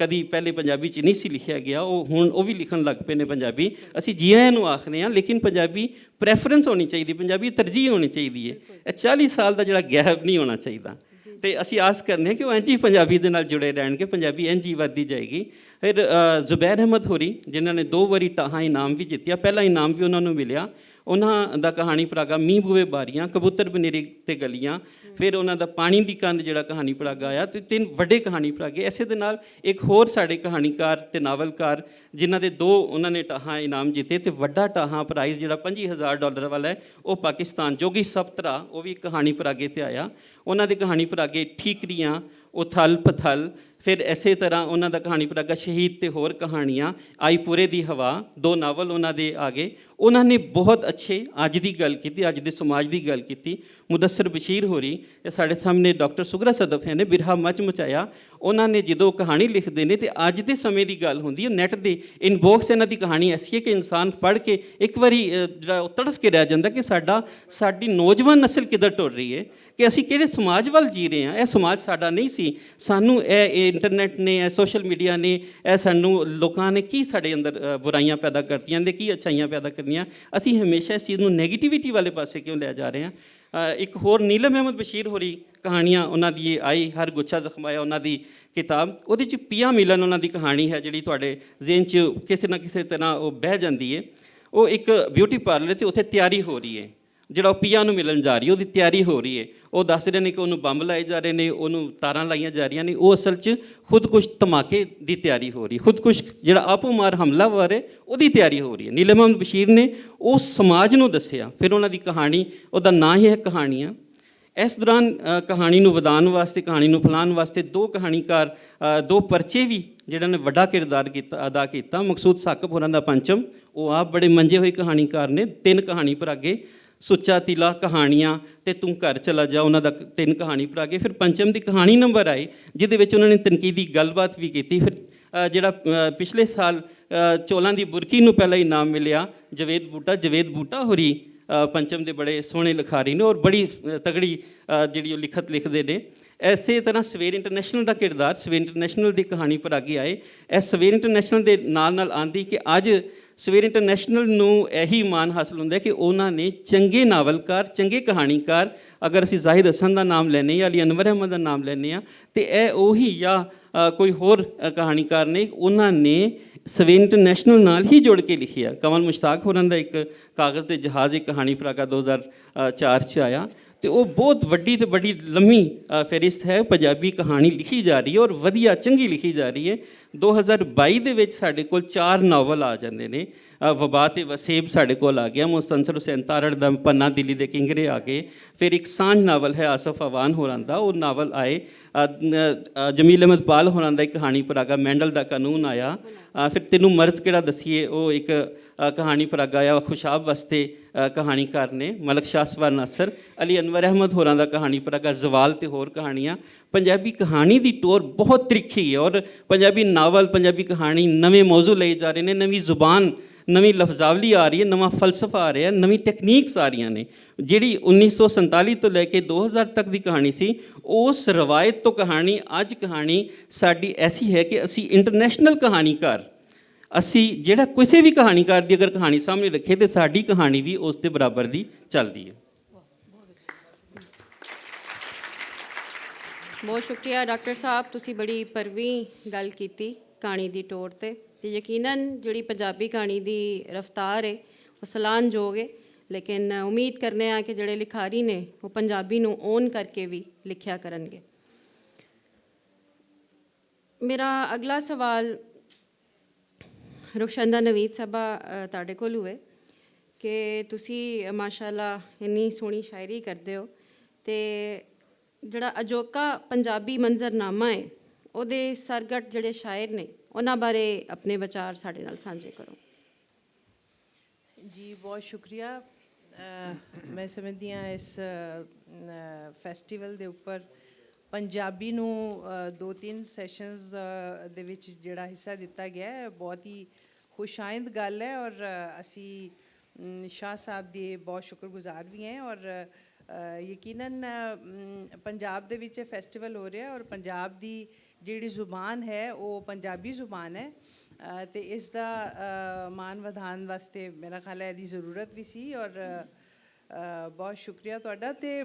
ਕਦੀ ਪਹਿਲੇ ਪੰਜਾਬੀ 'ਚ ਨਹੀਂ ਸੀ ਲਿਖਿਆ ਗਿਆ, ਉਹ ਹੁਣ ਉਹ ਵੀ ਲਿਖਣ ਲੱਗ ਪਏ ਨੇ ਪੰਜਾਬੀ। ਅਸੀਂ ਜੀ ਆਇਆਂ ਨੂੰ ਆਖਦੇ ਹਾਂ, ਲੇਕਿਨ ਪੰਜਾਬੀ ਪ੍ਰੈਫਰੈਂਸ ਹੋਣੀ ਚਾਹੀਦੀ, ਪੰਜਾਬੀ ਤਰਜੀਹ ਹੋਣੀ ਚਾਹੀਦੀ ਹੈ। ਇਹ 40 ਸਾਲ ਦਾ ਜਿਹੜਾ ਗੈਪ ਨਹੀਂ ਹੋਣਾ ਚਾਹੀਦਾ। ਤੇ ਅਸੀਂ ਆਸ ਕਰਨੇ ਹਾਂ ਕਿ ਉਹ ਇੰਝ ਹੀ ਪੰਜਾਬੀ ਦੇ ਨਾਲ ਜੁੜੇ ਰਹਿਣਗੇ, ਪੰਜਾਬੀ ਇੰਝ ਹੀ ਵੱਧਦੀ ਜਾਏਗੀ। ਫਿਰ ਜ਼ੁਬੈਰ ਅਹਿਮਦ ਹੋਰੀ ਜਿਨ੍ਹਾਂ ਨੇ 2 ਵਾਰੀ ਟਾਹਾਂ ਇਨਾਮ ਵੀ ਜਿੱਤਿਆ, ਪਹਿਲਾ ਇਨਾਮ ਵੀ ਉਹਨਾਂ ਨੂੰ ਮਿਲਿਆ। ਉਹਨਾਂ ਦਾ ਕਹਾਣੀ ਪਰਾਗਾ ਮੀਂਹ ਬੂਏ ਬਾਰੀਆਂ, ਕਬੂਤਰ ਬਨੇਰੇ ਤੇ ਗਲੀਆਂ, ਫਿਰ ਉਹਨਾਂ ਦਾ ਪਾਣੀ ਦੀ ਕੰਧ ਜਿਹੜਾ ਕਹਾਣੀ ਪਰਾਗਾ ਆਇਆ, ਤੇ 3 ਵੱਡੇ ਕਹਾਣੀ ਪਰਾਗੇ। ਇਸੇ ਦੇ ਨਾਲ ਇੱਕ ਹੋਰ ਸਾਡੇ ਕਹਾਣੀਕਾਰ ਤੇ ਨਾਵਲਕਾਰ ਜਿਨ੍ਹਾਂ ਦੇ 2 ਉਹਨਾਂ ਨੇ ਟਾਹਾਂ ਇਨਾਮ ਜਿੱਤੇ, ਤੇ ਵੱਡਾ ਟਾਹਾਂ ਪ੍ਰਾਈਜ਼ ਜਿਹੜਾ $25,000 ਵਾਲਾ ਹੈ ਉਹ ਪਾਕਿਸਤਾਨ ਜੋਗੀ ਸਪਤਰਾ, ਉਹ ਵੀ ਕਹਾਣੀ ਪਰਾਗੇ ਤੇ ਆਇਆ। ਉਹਨਾਂ ਦੇ ਕਹਾਣੀ ਪਰਾਗੇ ਠੀਕਰੀਆਂ, ਉਥਲ ਪਥਲ, ਫਿਰ ਇਸੇ ਤਰ੍ਹਾਂ ਉਹਨਾਂ ਦਾ ਕਹਾਣੀ ਪਰਾਗਾ ਸ਼ਹੀਦ ਤੇ ਹੋਰ ਕਹਾਣੀਆਂ, ਆਈ ਪੂਰੇ ਦੀ ਹਵਾ, 2 ਨਾਵਲ ਉਹਨਾਂ ਦੇ ਆ ਗਏ। ਉਹਨਾਂ ਨੇ ਬਹੁਤ ਅੱਛੇ ਅੱਜ ਦੀ ਗੱਲ ਕੀਤੀ, ਅੱਜ ਦੇ ਸਮਾਜ ਦੀ ਗੱਲ ਕੀਤੀ। ਮੁਦੱਸਰ ਬਸ਼ੀਰ ਹੋਰੀ ਤੇ ਸਾਡੇ ਸਾਹਮਣੇ ਡਾਕਟਰ ਸੁਗਰਾ ਸਦਫ ਨੇ ਬਿਰਹਾ ਮਚ ਮਚਾਇਆ। ਉਹਨਾਂ ਨੇ ਜਦੋਂ ਕਹਾਣੀ ਲਿਖਦੇ ਨੇ ਤੇ ਅੱਜ ਦੇ ਸਮੇਂ ਦੀ ਗੱਲ ਹੁੰਦੀ ਹੈ, ਨੈੱਟ ਦੇ ਇਨਬੋਕਸ ਇਹਨਾਂ ਦੀ ਕਹਾਣੀ ਐਸੀ ਹੈ ਕਿ ਇਨਸਾਨ ਪੜ੍ਹ ਕੇ ਇੱਕ ਵਾਰੀ ਜਿਹੜਾ ਉਹ ਤੜਫ ਕੇ ਰਹਿ ਜਾਂਦਾ ਕਿ ਸਾਡੀ ਨੌਜਵਾਨ ਨਸਲ ਕਿੱਧਰ ਟੁਰ ਰਹੀ ਹੈ, ਕਿ ਅਸੀਂ ਕਿਹੜੇ ਸਮਾਜ ਵੱਲ ਜੀ ਰਹੇ ਹਾਂ। ਇਹ ਸਮਾਜ ਸਾਡਾ ਨਹੀਂ ਸੀ, ਸਾਨੂੰ ਇਹ ਇੰਟਰਨੈਟ ਨੇ, ਇਹ ਸੋਸ਼ਲ ਮੀਡੀਆ ਨੇ, ਇਹ ਸਾਨੂੰ ਲੋਕਾਂ ਨੇ ਕੀ ਸਾਡੇ ਅੰਦਰ ਬੁਰਾਈਆਂ ਪੈਦਾ ਕਰਤੀਆਂ ਨੇ, ਕੀ ਅੱਛਾਈਆਂ ਪੈਦਾ ਕਰਨੀਆਂ। ਅਸੀਂ ਹਮੇਸ਼ਾ ਇਸ ਚੀਜ਼ ਨੂੰ ਨੈਗੇਟਿਵਿਟੀ ਵਾਲੇ ਪਾਸੇ ਕਿਉਂ ਲੈ ਜਾ ਰਹੇ ਹਾਂ। ਇੱਕ ਹੋਰ ਨੀਲਮ ਅਹਿਮਦ ਬਸ਼ੀਰ ਹੋਰੀ ਕਹਾਣੀਆਂ ਉਹਨਾਂ ਦੀ ਆਈ, ਹਰ ਗੁੱਛਾ ਜ਼ਖਮਾਇਆ ਉਹਨਾਂ ਦੀ ਕਿਤਾਬ, ਉਹਦੇ 'ਚ ਪੀਆ ਮਿਲਨ ਉਹਨਾਂ ਦੀ ਕਹਾਣੀ ਹੈ ਜਿਹੜੀ ਤੁਹਾਡੇ ਜ਼ਿਹਨ 'ਚ ਕਿਸੇ ਨਾ ਕਿਸੇ ਤਰ੍ਹਾਂ ਉਹ ਬਹਿ ਜਾਂਦੀ ਹੈ। ਉਹ ਇੱਕ ਬਿਊਟੀ ਪਾਰਲਰ 'ਤੇ ਉੱਥੇ ਤਿਆਰੀ ਹੋ ਰਹੀ ਹੈ, ਜਿਹੜਾ ਉਹ ਪੀਆ ਨੂੰ ਮਿਲਣ ਜਾ ਰਹੀ ਹੈ, ਉਹਦੀ ਤਿਆਰੀ ਹੋ ਰਹੀ ਹੈ। ਉਹ ਦੱਸ ਰਹੇ ਨੇ ਕਿ ਉਹਨੂੰ ਬੰਬ ਲਾਏ ਜਾ ਰਹੇ ਨੇ, ਉਹਨੂੰ ਤਾਰਾਂ ਲਾਈਆਂ ਜਾ ਰਹੀਆਂ ਨੇ, ਉਹ ਅਸਲ 'ਚ ਖੁਦਕੁਸ਼ ਧਮਾਕੇ ਦੀ ਤਿਆਰੀ ਹੋ ਰਹੀ ਹੈ, ਖੁਦਕੁਸ਼ ਜਿਹੜਾ ਆਪੋ ਮਾਰ ਹਮਲਾਵਰ ਹੈ ਉਹਦੀ ਤਿਆਰੀ ਹੋ ਰਹੀ ਹੈ। ਨੀਲਮ ਅਹਿਮਦ ਬਸ਼ੀਰ ਨੇ ਉਸ ਸਮਾਜ ਨੂੰ ਦੱਸਿਆ, ਫਿਰ ਉਹਨਾਂ ਦੀ ਕਹਾਣੀ, ਉਹਦਾ ਨਾਂ ਹੀ ਹੈ ਕਹਾਣੀਆਂ। ਇਸ ਦੌਰਾਨ ਕਹਾਣੀ ਨੂੰ ਵਧਾਉਣ ਵਾਸਤੇ, ਕਹਾਣੀ ਨੂੰ ਫੈਲਾਉਣ ਵਾਸਤੇ 2 ਕਹਾਣੀਕਾਰ, 2 ਪਰਚੇ ਵੀ ਜਿਹੜਾ ਨੇ ਵੱਡਾ ਕਿਰਦਾਰ ਅਦਾ ਕੀਤਾ। ਮਕਸੂਦ ਸਾਕਬ ਹੋਰਾਂ ਦਾ ਪੰਚਮ, ਉਹ ਆਪ ਬੜੇ ਮੰਜੇ ਹੋਏ ਕਹਾਣੀਕਾਰ ਨੇ, 3 ਕਹਾਣੀ ਪਰਾਗੇ, ਸੁੱਚਾ ਤਿਲਾ ਕਹਾਣੀਆਂ ਤੇ ਤੂੰ ਘਰ ਚਲਾ ਜਾ, ਉਹਨਾਂ ਦਾ 3 ਕਹਾਣੀ ਪਰਾਗੇ। ਫਿਰ ਪੰਚਮ ਦੀ ਕਹਾਣੀ ਨੰਬਰ ਆਏ ਜਿਹਦੇ ਵਿੱਚ ਉਹਨਾਂ ਨੇ ਤਨਕੀਦੀ ਗੱਲਬਾਤ ਵੀ ਕੀਤੀ। ਫਿਰ ਜਿਹੜਾ ਪਿਛਲੇ ਸਾਲ ਚੋਲਾਂ ਦੀ ਬੁਰਕੀ ਨੂੰ ਪਹਿਲਾ ਇਨਾਮ ਮਿਲਿਆ, ਜਵੇਦ ਬੂਟਾ ਹੋਰੀ ਪੰਚਮ ਦੇ ਬੜੇ ਸੋਹਣੇ ਲਿਖਾਰੀ ਨੇ ਔਰ ਬੜੀ ਤਗੜੀ ਜਿਹੜੀ ਉਹ ਲਿਖਤ ਲਿਖਦੇ ਨੇ। ਇਸੇ ਤਰ੍ਹਾਂ ਸਵੇਰ ਇੰਟਰਨੈਸ਼ਨਲ ਦਾ ਕਿਰਦਾਰ, ਸਵੇਰ ਇੰਟਰਨੈਸ਼ਨਲ ਦੀ ਕਹਾਣੀ ਪਰਾਗੇ ਆਏ। ਇਹ ਸਵੇਰ ਇੰਟਰਨੈਸ਼ਨਲ ਦੇ ਨਾਲ ਆਉਂਦੀ ਕਿ ਅੱਜ ਸਵੇਰ ਇੰਟਰਨੈਸ਼ਨਲ ਨੂੰ ਇਹੀ ਮਾਣ ਹਾਸਲ ਹੁੰਦਾ ਕਿ ਉਹਨਾਂ ਨੇ ਚੰਗੇ ਨਾਵਲਕਾਰ, ਚੰਗੇ ਕਹਾਣੀਕਾਰ, ਅਗਰ ਅਸੀਂ ਜ਼ਾਹਿਦ ਹਸਨ ਦਾ ਨਾਮ ਲੈਂਦੇ ਜਾਂ ਅਲੀ ਅਨਵਰ ਅਹਿਮਦ ਦਾ ਨਾਮ ਲੈਂਦੇ ਹਾਂ, ਤੇ ਇਹ ਉਹੀ ਜਾਂ ਕੋਈ ਹੋਰ ਕਹਾਣੀਕਾਰ ਨੇ, ਉਹਨਾਂ ਨੇ ਸਵੇਰ ਇੰਟਰਨੈਸ਼ਨਲ ਨਾਲ ਹੀ ਜੁੜ ਕੇ ਲਿਖਿਆ। ਕਮਲ ਮੁਸ਼ਤਾਕ ਹੋਰਾਂ ਦਾ ਇੱਕ ਕਾਗਜ਼ ਦੇ ਜਹਾਜ਼ ਇੱਕ ਕਹਾਣੀ ਪਰਾਗਾ 2004 'ਚ ਆਇਆ, ਤੇ ਉਹ ਬਹੁਤ ਵੱਡੀ ਤੇ ਬੜੀ ਲੰਮੀ ਫਹਿਰਿਸਤ ਹੈ। ਪੰਜਾਬੀ ਕਹਾਣੀ ਲਿਖੀ ਜਾ ਰਹੀ ਹੈ ਔਰ ਵਧੀਆ ਚੰਗੀ ਲਿਖੀ ਜਾ ਰਹੀ ਹੈ। 2022 ਦੇ ਵਿੱਚ ਸਾਡੇ ਕੋਲ 4 ਨਾਵਲ ਆ ਜਾਂਦੇ ਨੇ। ਵਬਾ ਤੇ ਵਸੇਬ ਸਾਡੇ ਕੋਲ ਆ ਗਿਆ, ਮੁਸਤਨਸਰ ਹੁਸੈਨ ਤਾਰੜ ਦਾ ਪੰਨਾ ਦਿੱਲੀ ਦੇ ਕਿੰਗਰੇ ਆ ਗਏ। ਫਿਰ ਇੱਕ ਸਾਂਝ ਨਾਵਲ ਹੈ ਆਸਫ ਅਵਾਨ ਹੋਰਾਂ ਦਾ, ਉਹ ਨਾਵਲ ਆਏ। ਜਮੀਲ ਅਹਿਮਦ ਪਾਲ ਹੋਰਾਂ ਦਾ ਇੱਕ ਕਹਾਣੀ ਪਰਾਗਾ ਮੈਂਡਲ ਦਾ ਕਾਨੂੰਨ ਆਇਆ। ਫਿਰ ਤੈਨੂੰ ਮਰਜ਼ ਕਿਹੜਾ ਦਸੀਏ, ਉਹ ਇੱਕ ਕਹਾਣੀ ਪਰਾਗਾ ਆਇਆ ਖੁਸ਼ਾਬ ਵਾਸਤੇ ਕਹਾਣੀਕਾਰ ਨੇ ਮਲਕ ਸ਼ਾਹਸਵਾਰ ਨਾਸਰ। ਅਲੀ ਅਨਵਰ ਅਹਿਮਦ ਹੋਰਾਂ ਦਾ ਕਹਾਣੀ ਪਰਾਗਾ ਜ਼ਵਾਲ ਤੇ ਹੋਰ ਕਹਾਣੀਆਂ। ਪੰਜਾਬੀ ਕਹਾਣੀ ਦੀ ਟੋਰ ਬਹੁਤ ਤਿੱਖੀ ਹੈ ਔਰ ਪੰਜਾਬੀ ਨਾਵਲ, ਪੰਜਾਬੀ ਕਹਾਣੀ ਨਵੇਂ ਮੌਜੂ ਲਏ ਜਾ ਰਹੇ ਨੇ, ਨਵੀਂ ਜ਼ੁਬਾਨ, ਨਵੀਂ ਲਫ਼ਜ਼ਾਵਲੀ ਆ ਰਹੀ ਹੈ, ਨਵਾਂ ਫਲਸਫਾ ਆ ਰਿਹਾ, ਨਵੀਂ ਟੈਕਨੀਕਸ ਆ ਰਹੀਆਂ ਨੇ। ਜਿਹੜੀ 1947 ਤੋਂ ਲੈ ਕੇ 2000 ਤੱਕ ਦੀ ਕਹਾਣੀ ਸੀ, ਉਸ ਰਵਾਇਤ ਤੋਂ ਕਹਾਣੀ, ਅੱਜ ਕਹਾਣੀ ਸਾਡੀ ਐਸੀ ਹੈ ਕਿ ਅਸੀਂ ਇੰਟਰਨੈਸ਼ਨਲ ਕਹਾਣੀਕਾਰ, ਅਸੀਂ ਜਿਹੜਾ ਕਿਸੇ ਵੀ ਕਹਾਣੀਕਾਰ ਦੀ ਅਗਰ ਕਹਾਣੀ ਸਾਹਮਣੇ ਰੱਖੇ ਤੇ ਸਾਡੀ ਕਹਾਣੀ ਵੀ ਉਸ ਦੇ ਬਰਾਬਰ ਦੀ ਚੱਲਦੀ ਹੈ। ਬਹੁਤ ਸ਼ੁਕਰੀਆ ਡਾਕਟਰ ਸਾਹਿਬ, ਤੁਸੀਂ ਬੜੀ ਭਰਵੀਂ ਗੱਲ ਕੀਤੀ ਕਹਾਣੀ ਦੀ ਟੋਰ 'ਤੇ ਯਕੀਨਨ ਜਿਹੜੀ ਪੰਜਾਬੀ ਕਹਾਣੀ ਦੀ ਰਫ਼ਤਾਰ ਹੈ ਉਹ ਸਲਾਹਣਯੋਗ ਹੈ। ਲੇਕਿਨ ਉਮੀਦ ਕਰਨੇ ਆ ਕਿ ਜਿਹੜੇ ਲਿਖਾਰੀ ਨੇ ਉਹ ਪੰਜਾਬੀ ਨੂੰ ਓਨ ਕਰਕੇ ਵੀ ਲਿਖਿਆ ਕਰਨਗੇ। ਮੇਰਾ ਅਗਲਾ ਸਵਾਲ ਰੁਖਸ਼ੰਦਾ ਨਵੀਦ ਸਾਹਿਬਾ ਤੁਹਾਡੇ ਕੋਲ ਹੋਵੇ ਕਿ ਤੁਸੀਂ ਮਾਸ਼ਾਅੱਲਾ ਇੰਨੀ ਸੋਹਣੀ ਸ਼ਾਇਰੀ ਕਰਦੇ ਹੋ, ਅਤੇ ਜਿਹੜਾ ਅਜੋਕਾ ਪੰਜਾਬੀ ਮੰਜ਼ਰਨਾਮਾ ਹੈ ਉਹਦੇ ਸਰਗਟ ਜਿਹੜੇ ਸ਼ਾਇਰ ਨੇ ਉਹਨਾਂ ਬਾਰੇ ਆਪਣੇ ਵਿਚਾਰ ਸਾਡੇ ਨਾਲ ਸਾਂਝੇ ਕਰੋ। ਜੀ ਬਹੁਤ ਸ਼ੁਕਰੀਆ। ਮੈਂ ਸਮਝਦੀ ਹਾਂ ਇਸ ਫੈਸਟੀਵਲ ਦੇ ਉੱਪਰ ਪੰਜਾਬੀ ਨੂੰ 2-3 ਸੈਸ਼ਨਸ ਦੇ ਵਿੱਚ ਜਿਹੜਾ ਹਿੱਸਾ ਦਿੱਤਾ ਗਿਆ ਹੈ, ਬਹੁਤ ਹੀ ਖੁਸ਼ਾਇੰਦ ਗੱਲ ਹੈ ਔਰ ਅਸੀਂ ਸ਼ਾਹ ਸਾਹਿਬ ਦੇ ਬਹੁਤ ਸ਼ੁਕਰਗੁਜ਼ਾਰ ਵੀ ਹਾਂ। ਔਰ ਯਕੀਨਨ ਪੰਜਾਬ ਦੇ ਵਿੱਚ ਫੈਸਟੀਵਲ ਹੋ ਰਿਹਾ ਔਰ ਪੰਜਾਬ ਦੀ ਜਿਹੜੀ ਜ਼ੁਬਾਨ ਹੈ ਉਹ ਪੰਜਾਬੀ ਜ਼ੁਬਾਨ ਹੈ, ਅਤੇ ਇਸ ਦਾ ਮਾਣ ਵਧਾਉਣ ਵਾਸਤੇ ਮੇਰਾ ਖਿਆਲ ਹੈ ਇਹਦੀ ਜ਼ਰੂਰਤ ਵੀ ਸੀ। ਔਰ ਬਹੁਤ ਸ਼ੁਕਰੀਆ ਤੁਹਾਡਾ। ਤੇ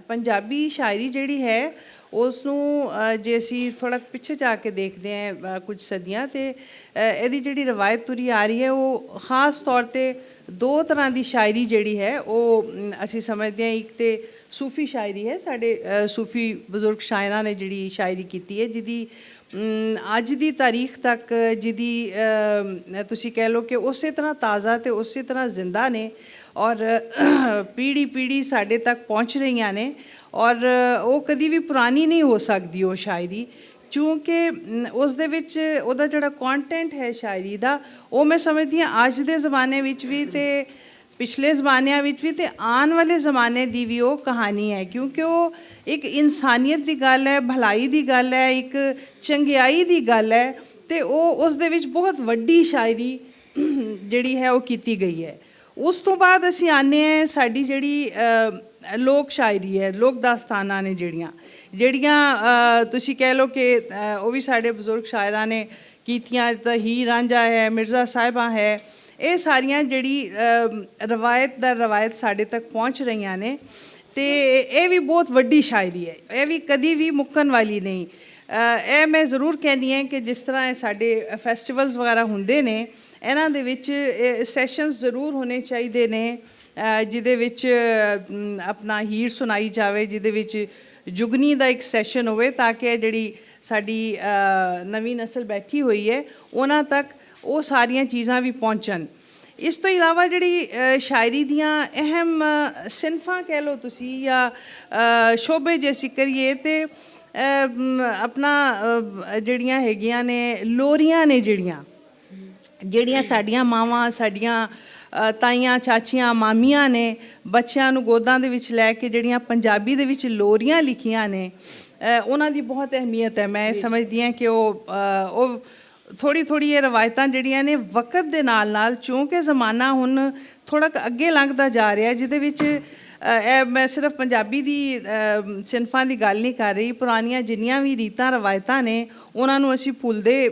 ਪੰਜਾਬੀ ਸ਼ਾਇਰੀ ਜਿਹੜੀ ਹੈ ਉਸ ਨੂੰ ਜੇ ਅਸੀਂ ਥੋੜ੍ਹਾ ਪਿੱਛੇ ਜਾ ਕੇ ਦੇਖਦੇ ਹਾਂ ਕੁਝ ਸਦੀਆਂ, ਤੇ ਇਹਦੀ ਜਿਹੜੀ ਰਵਾਇਤ ਤੁਰੀ ਆ ਰਹੀ ਹੈ ਉਹ ਖਾਸ ਤੌਰ 'ਤੇ ਦੋ ਤਰ੍ਹਾਂ ਦੀ ਸ਼ਾਇਰੀ ਜਿਹੜੀ ਹੈ ਉਹ ਅਸੀਂ ਸਮਝਦੇ ਹਾਂ। ਇੱਕ ਤੇ ਸੂਫੀ ਸ਼ਾਇਰੀ ਹੈ, ਸਾਡੇ ਸੂਫੀ ਬਜ਼ੁਰਗ ਸ਼ਾਇਰਾਂ ਨੇ ਜਿਹੜੀ ਸ਼ਾਇਰੀ ਕੀਤੀ ਹੈ, ਜਿਹਦੀ ਅੱਜ ਦੀ ਤਾਰੀਖ ਤੱਕ ਜਿਹਦੀ ਤੁਸੀਂ ਕਹਿ ਲਓ ਕਿ ਉਸੇ ਤਰ੍ਹਾਂ ਤਾਜ਼ਾ ਤੇ ਉਸੇ ਤਰ੍ਹਾਂ ਜ਼ਿੰਦਾ ਨੇ ਔਰ ਪੀੜ੍ਹੀ ਪੀੜ੍ਹੀ ਸਾਡੇ ਤੱਕ ਪਹੁੰਚ ਰਹੀਆਂ ਨੇ, ਔਰ ਉਹ ਕਦੀ ਵੀ ਪੁਰਾਣੀ ਨਹੀਂ ਹੋ ਸਕਦੀ ਉਹ ਸ਼ਾਇਰੀ, ਕਿਉਂਕਿ ਉਸ ਦੇ ਵਿੱਚ ਉਹਦਾ ਜਿਹੜਾ ਕੰਟੈਂਟ ਹੈ ਸ਼ਾਇਰੀ ਦਾ, ਉਹ ਮੈਂ ਸਮਝਦੀ ਹਾਂ ਅੱਜ ਦੇ ਜ਼ਮਾਨੇ ਵਿੱਚ ਵੀ ਤੇ ਪਿਛਲੇ ਜ਼ਮਾਨਿਆਂ ਵਿੱਚ ਵੀ ਤੇ ਆਉਣ ਵਾਲੇ ਜ਼ਮਾਨੇ ਦੀ ਵੀ ਉਹ ਕਹਾਣੀ ਹੈ, ਕਿਉਂਕਿ ਉਹ ਇੱਕ ਇਨਸਾਨੀਅਤ ਦੀ ਗੱਲ ਹੈ, ਭਲਾਈ ਦੀ ਗੱਲ ਹੈ, ਇੱਕ ਚੰਗਿਆਈ ਦੀ ਗੱਲ ਹੈ, ਤੇ ਉਹ ਉਸ ਦੇ ਵਿੱਚ ਬਹੁਤ ਵੱਡੀ ਸ਼ਾਇਰੀ ਜਿਹੜੀ ਹੈ ਉਹ ਕੀਤੀ ਗਈ ਹੈ। ਉਸ ਤੋਂ ਬਾਅਦ ਅਸੀਂ ਆਉਂਦੇ ਹਾਂ ਸਾਡੀ ਜਿਹੜੀ ਲੋਕ ਸ਼ਾਇਰੀ ਹੈ, ਲੋਕ ਦਾਸਤਾਨਾਂ ਨੇ ਜਿਹੜੀਆਂ ਤੁਸੀਂ ਕਹਿ ਲਓ ਕਿ ਉਹ ਵੀ ਸਾਡੇ ਬਜ਼ੁਰਗ ਸ਼ਾਇਰਾਂ ਨੇ ਕੀਤੀਆਂ, ਜਿੱਦਾਂ ਹੀਰ ਰਾਂਝਾ ਹੈ, ਮਿਰਜ਼ਾ ਸਾਹਿਬਾਂ ਹੈ, ਇਹ ਸਾਰੀਆਂ ਜਿਹੜੀ ਰਵਾਇਤ ਸਾਡੇ ਤੱਕ ਪਹੁੰਚ ਰਹੀਆਂ ਨੇ, ਤੇ ਇਹ ਵੀ ਬਹੁਤ ਵੱਡੀ ਸ਼ਾਇਰੀ ਹੈ, ਇਹ ਵੀ ਕਦੀ ਵੀ ਮੁੱਕਣ ਵਾਲੀ ਨਹੀਂ। ਇਹ ਮੈਂ ਜ਼ਰੂਰ ਕਹਿੰਦੀ ਹਾਂ ਕਿ ਜਿਸ ਤਰ੍ਹਾਂ ਇਹ ਸਾਡੇ ਫੈਸਟੀਵਲਸ ਵਗੈਰਾ ਹੁੰਦੇ ਨੇ, ਇਹਨਾਂ ਦੇ ਵਿੱਚ ਸੈਸ਼ਨਸ ਜ਼ਰੂਰ ਹੋਣੇ ਚਾਹੀਦੇ ਨੇ ਜਿਹਦੇ ਵਿੱਚ ਆਪਣਾ ਹੀਰ ਸੁਣਾਈ ਜਾਵੇ, ਜਿਹਦੇ ਵਿੱਚ ਜੁਗਨੀ ਦਾ ਇੱਕ ਸੈਸ਼ਨ ਹੋਵੇ, ਤਾਂ ਕਿ ਜਿਹੜੀ ਸਾਡੀ ਨਵੀਂ ਨਸਲ ਬੈਠੀ ਹੋਈ ਹੈ ਉਹਨਾਂ ਤੱਕ ਉਹ ਸਾਰੀਆਂ ਚੀਜ਼ਾਂ ਵੀ ਪਹੁੰਚਣ। ਇਸ ਤੋਂ ਇਲਾਵਾ ਜਿਹੜੀ ਸ਼ਾਇਰੀ ਦੀਆਂ ਅਹਿਮ ਸਿਨਫਾਂ ਕਹਿ ਲਓ ਤੁਸੀਂ ਜਾਂ ਸ਼ੋਬੇ ਜੇ ਅਸੀਂ ਕਰੀਏ, ਤੇ ਆਪਣਾ ਜਿਹੜੀਆਂ ਹੈਗੀਆਂ ਨੇ ਲੋਰੀਆਂ ਨੇ, ਜਿਹੜੀਆਂ ਸਾਡੀਆਂ ਮਾਵਾਂ, ਸਾਡੀਆਂ ਤਾਈਆਂ, ਚਾਚੀਆਂ, ਮਾਮੀਆਂ ਨੇ ਬੱਚਿਆਂ ਨੂੰ ਗੋਦਾਂ ਦੇ ਵਿੱਚ ਲੈ ਕੇ ਜਿਹੜੀਆਂ ਪੰਜਾਬੀ ਦੇ ਵਿੱਚ ਲੋਰੀਆਂ ਲਿਖੀਆਂ ਨੇ, ਉਹਨਾਂ ਦੀ ਬਹੁਤ ਅਹਿਮੀਅਤ ਹੈ। ਮੈਂ ਸਮਝਦੀ ਹਾਂ ਕਿ ਉਹ ਥੋੜ੍ਹੀ ਇਹ ਰਵਾਇਤਾਂ ਜਿਹੜੀਆਂ ਨੇ ਵਕਤ ਦੇ ਨਾਲ ਚੂੰਕਿ ਜ਼ਮਾਨਾ ਹੁਣ ਥੋੜ੍ਹਾ ਅੱਗੇ ਲੰਘਦਾ ਜਾ ਰਿਹਾ, ਜਿਹਦੇ ਵਿੱਚ ਇਹ ਮੈਂ ਸਿਰਫ ਪੰਜਾਬੀ ਦੀ ਸਿਨਫਾਂ ਦੀ ਗੱਲ ਨਹੀਂ ਕਰ ਰਹੀ, ਪੁਰਾਣੀਆਂ ਜਿੰਨੀਆਂ ਵੀ ਰੀਤਾਂ ਰਵਾਇਤਾਂ ਨੇ ਉਹਨਾਂ ਨੂੰ ਅਸੀਂ ਭੁੱਲਦੇ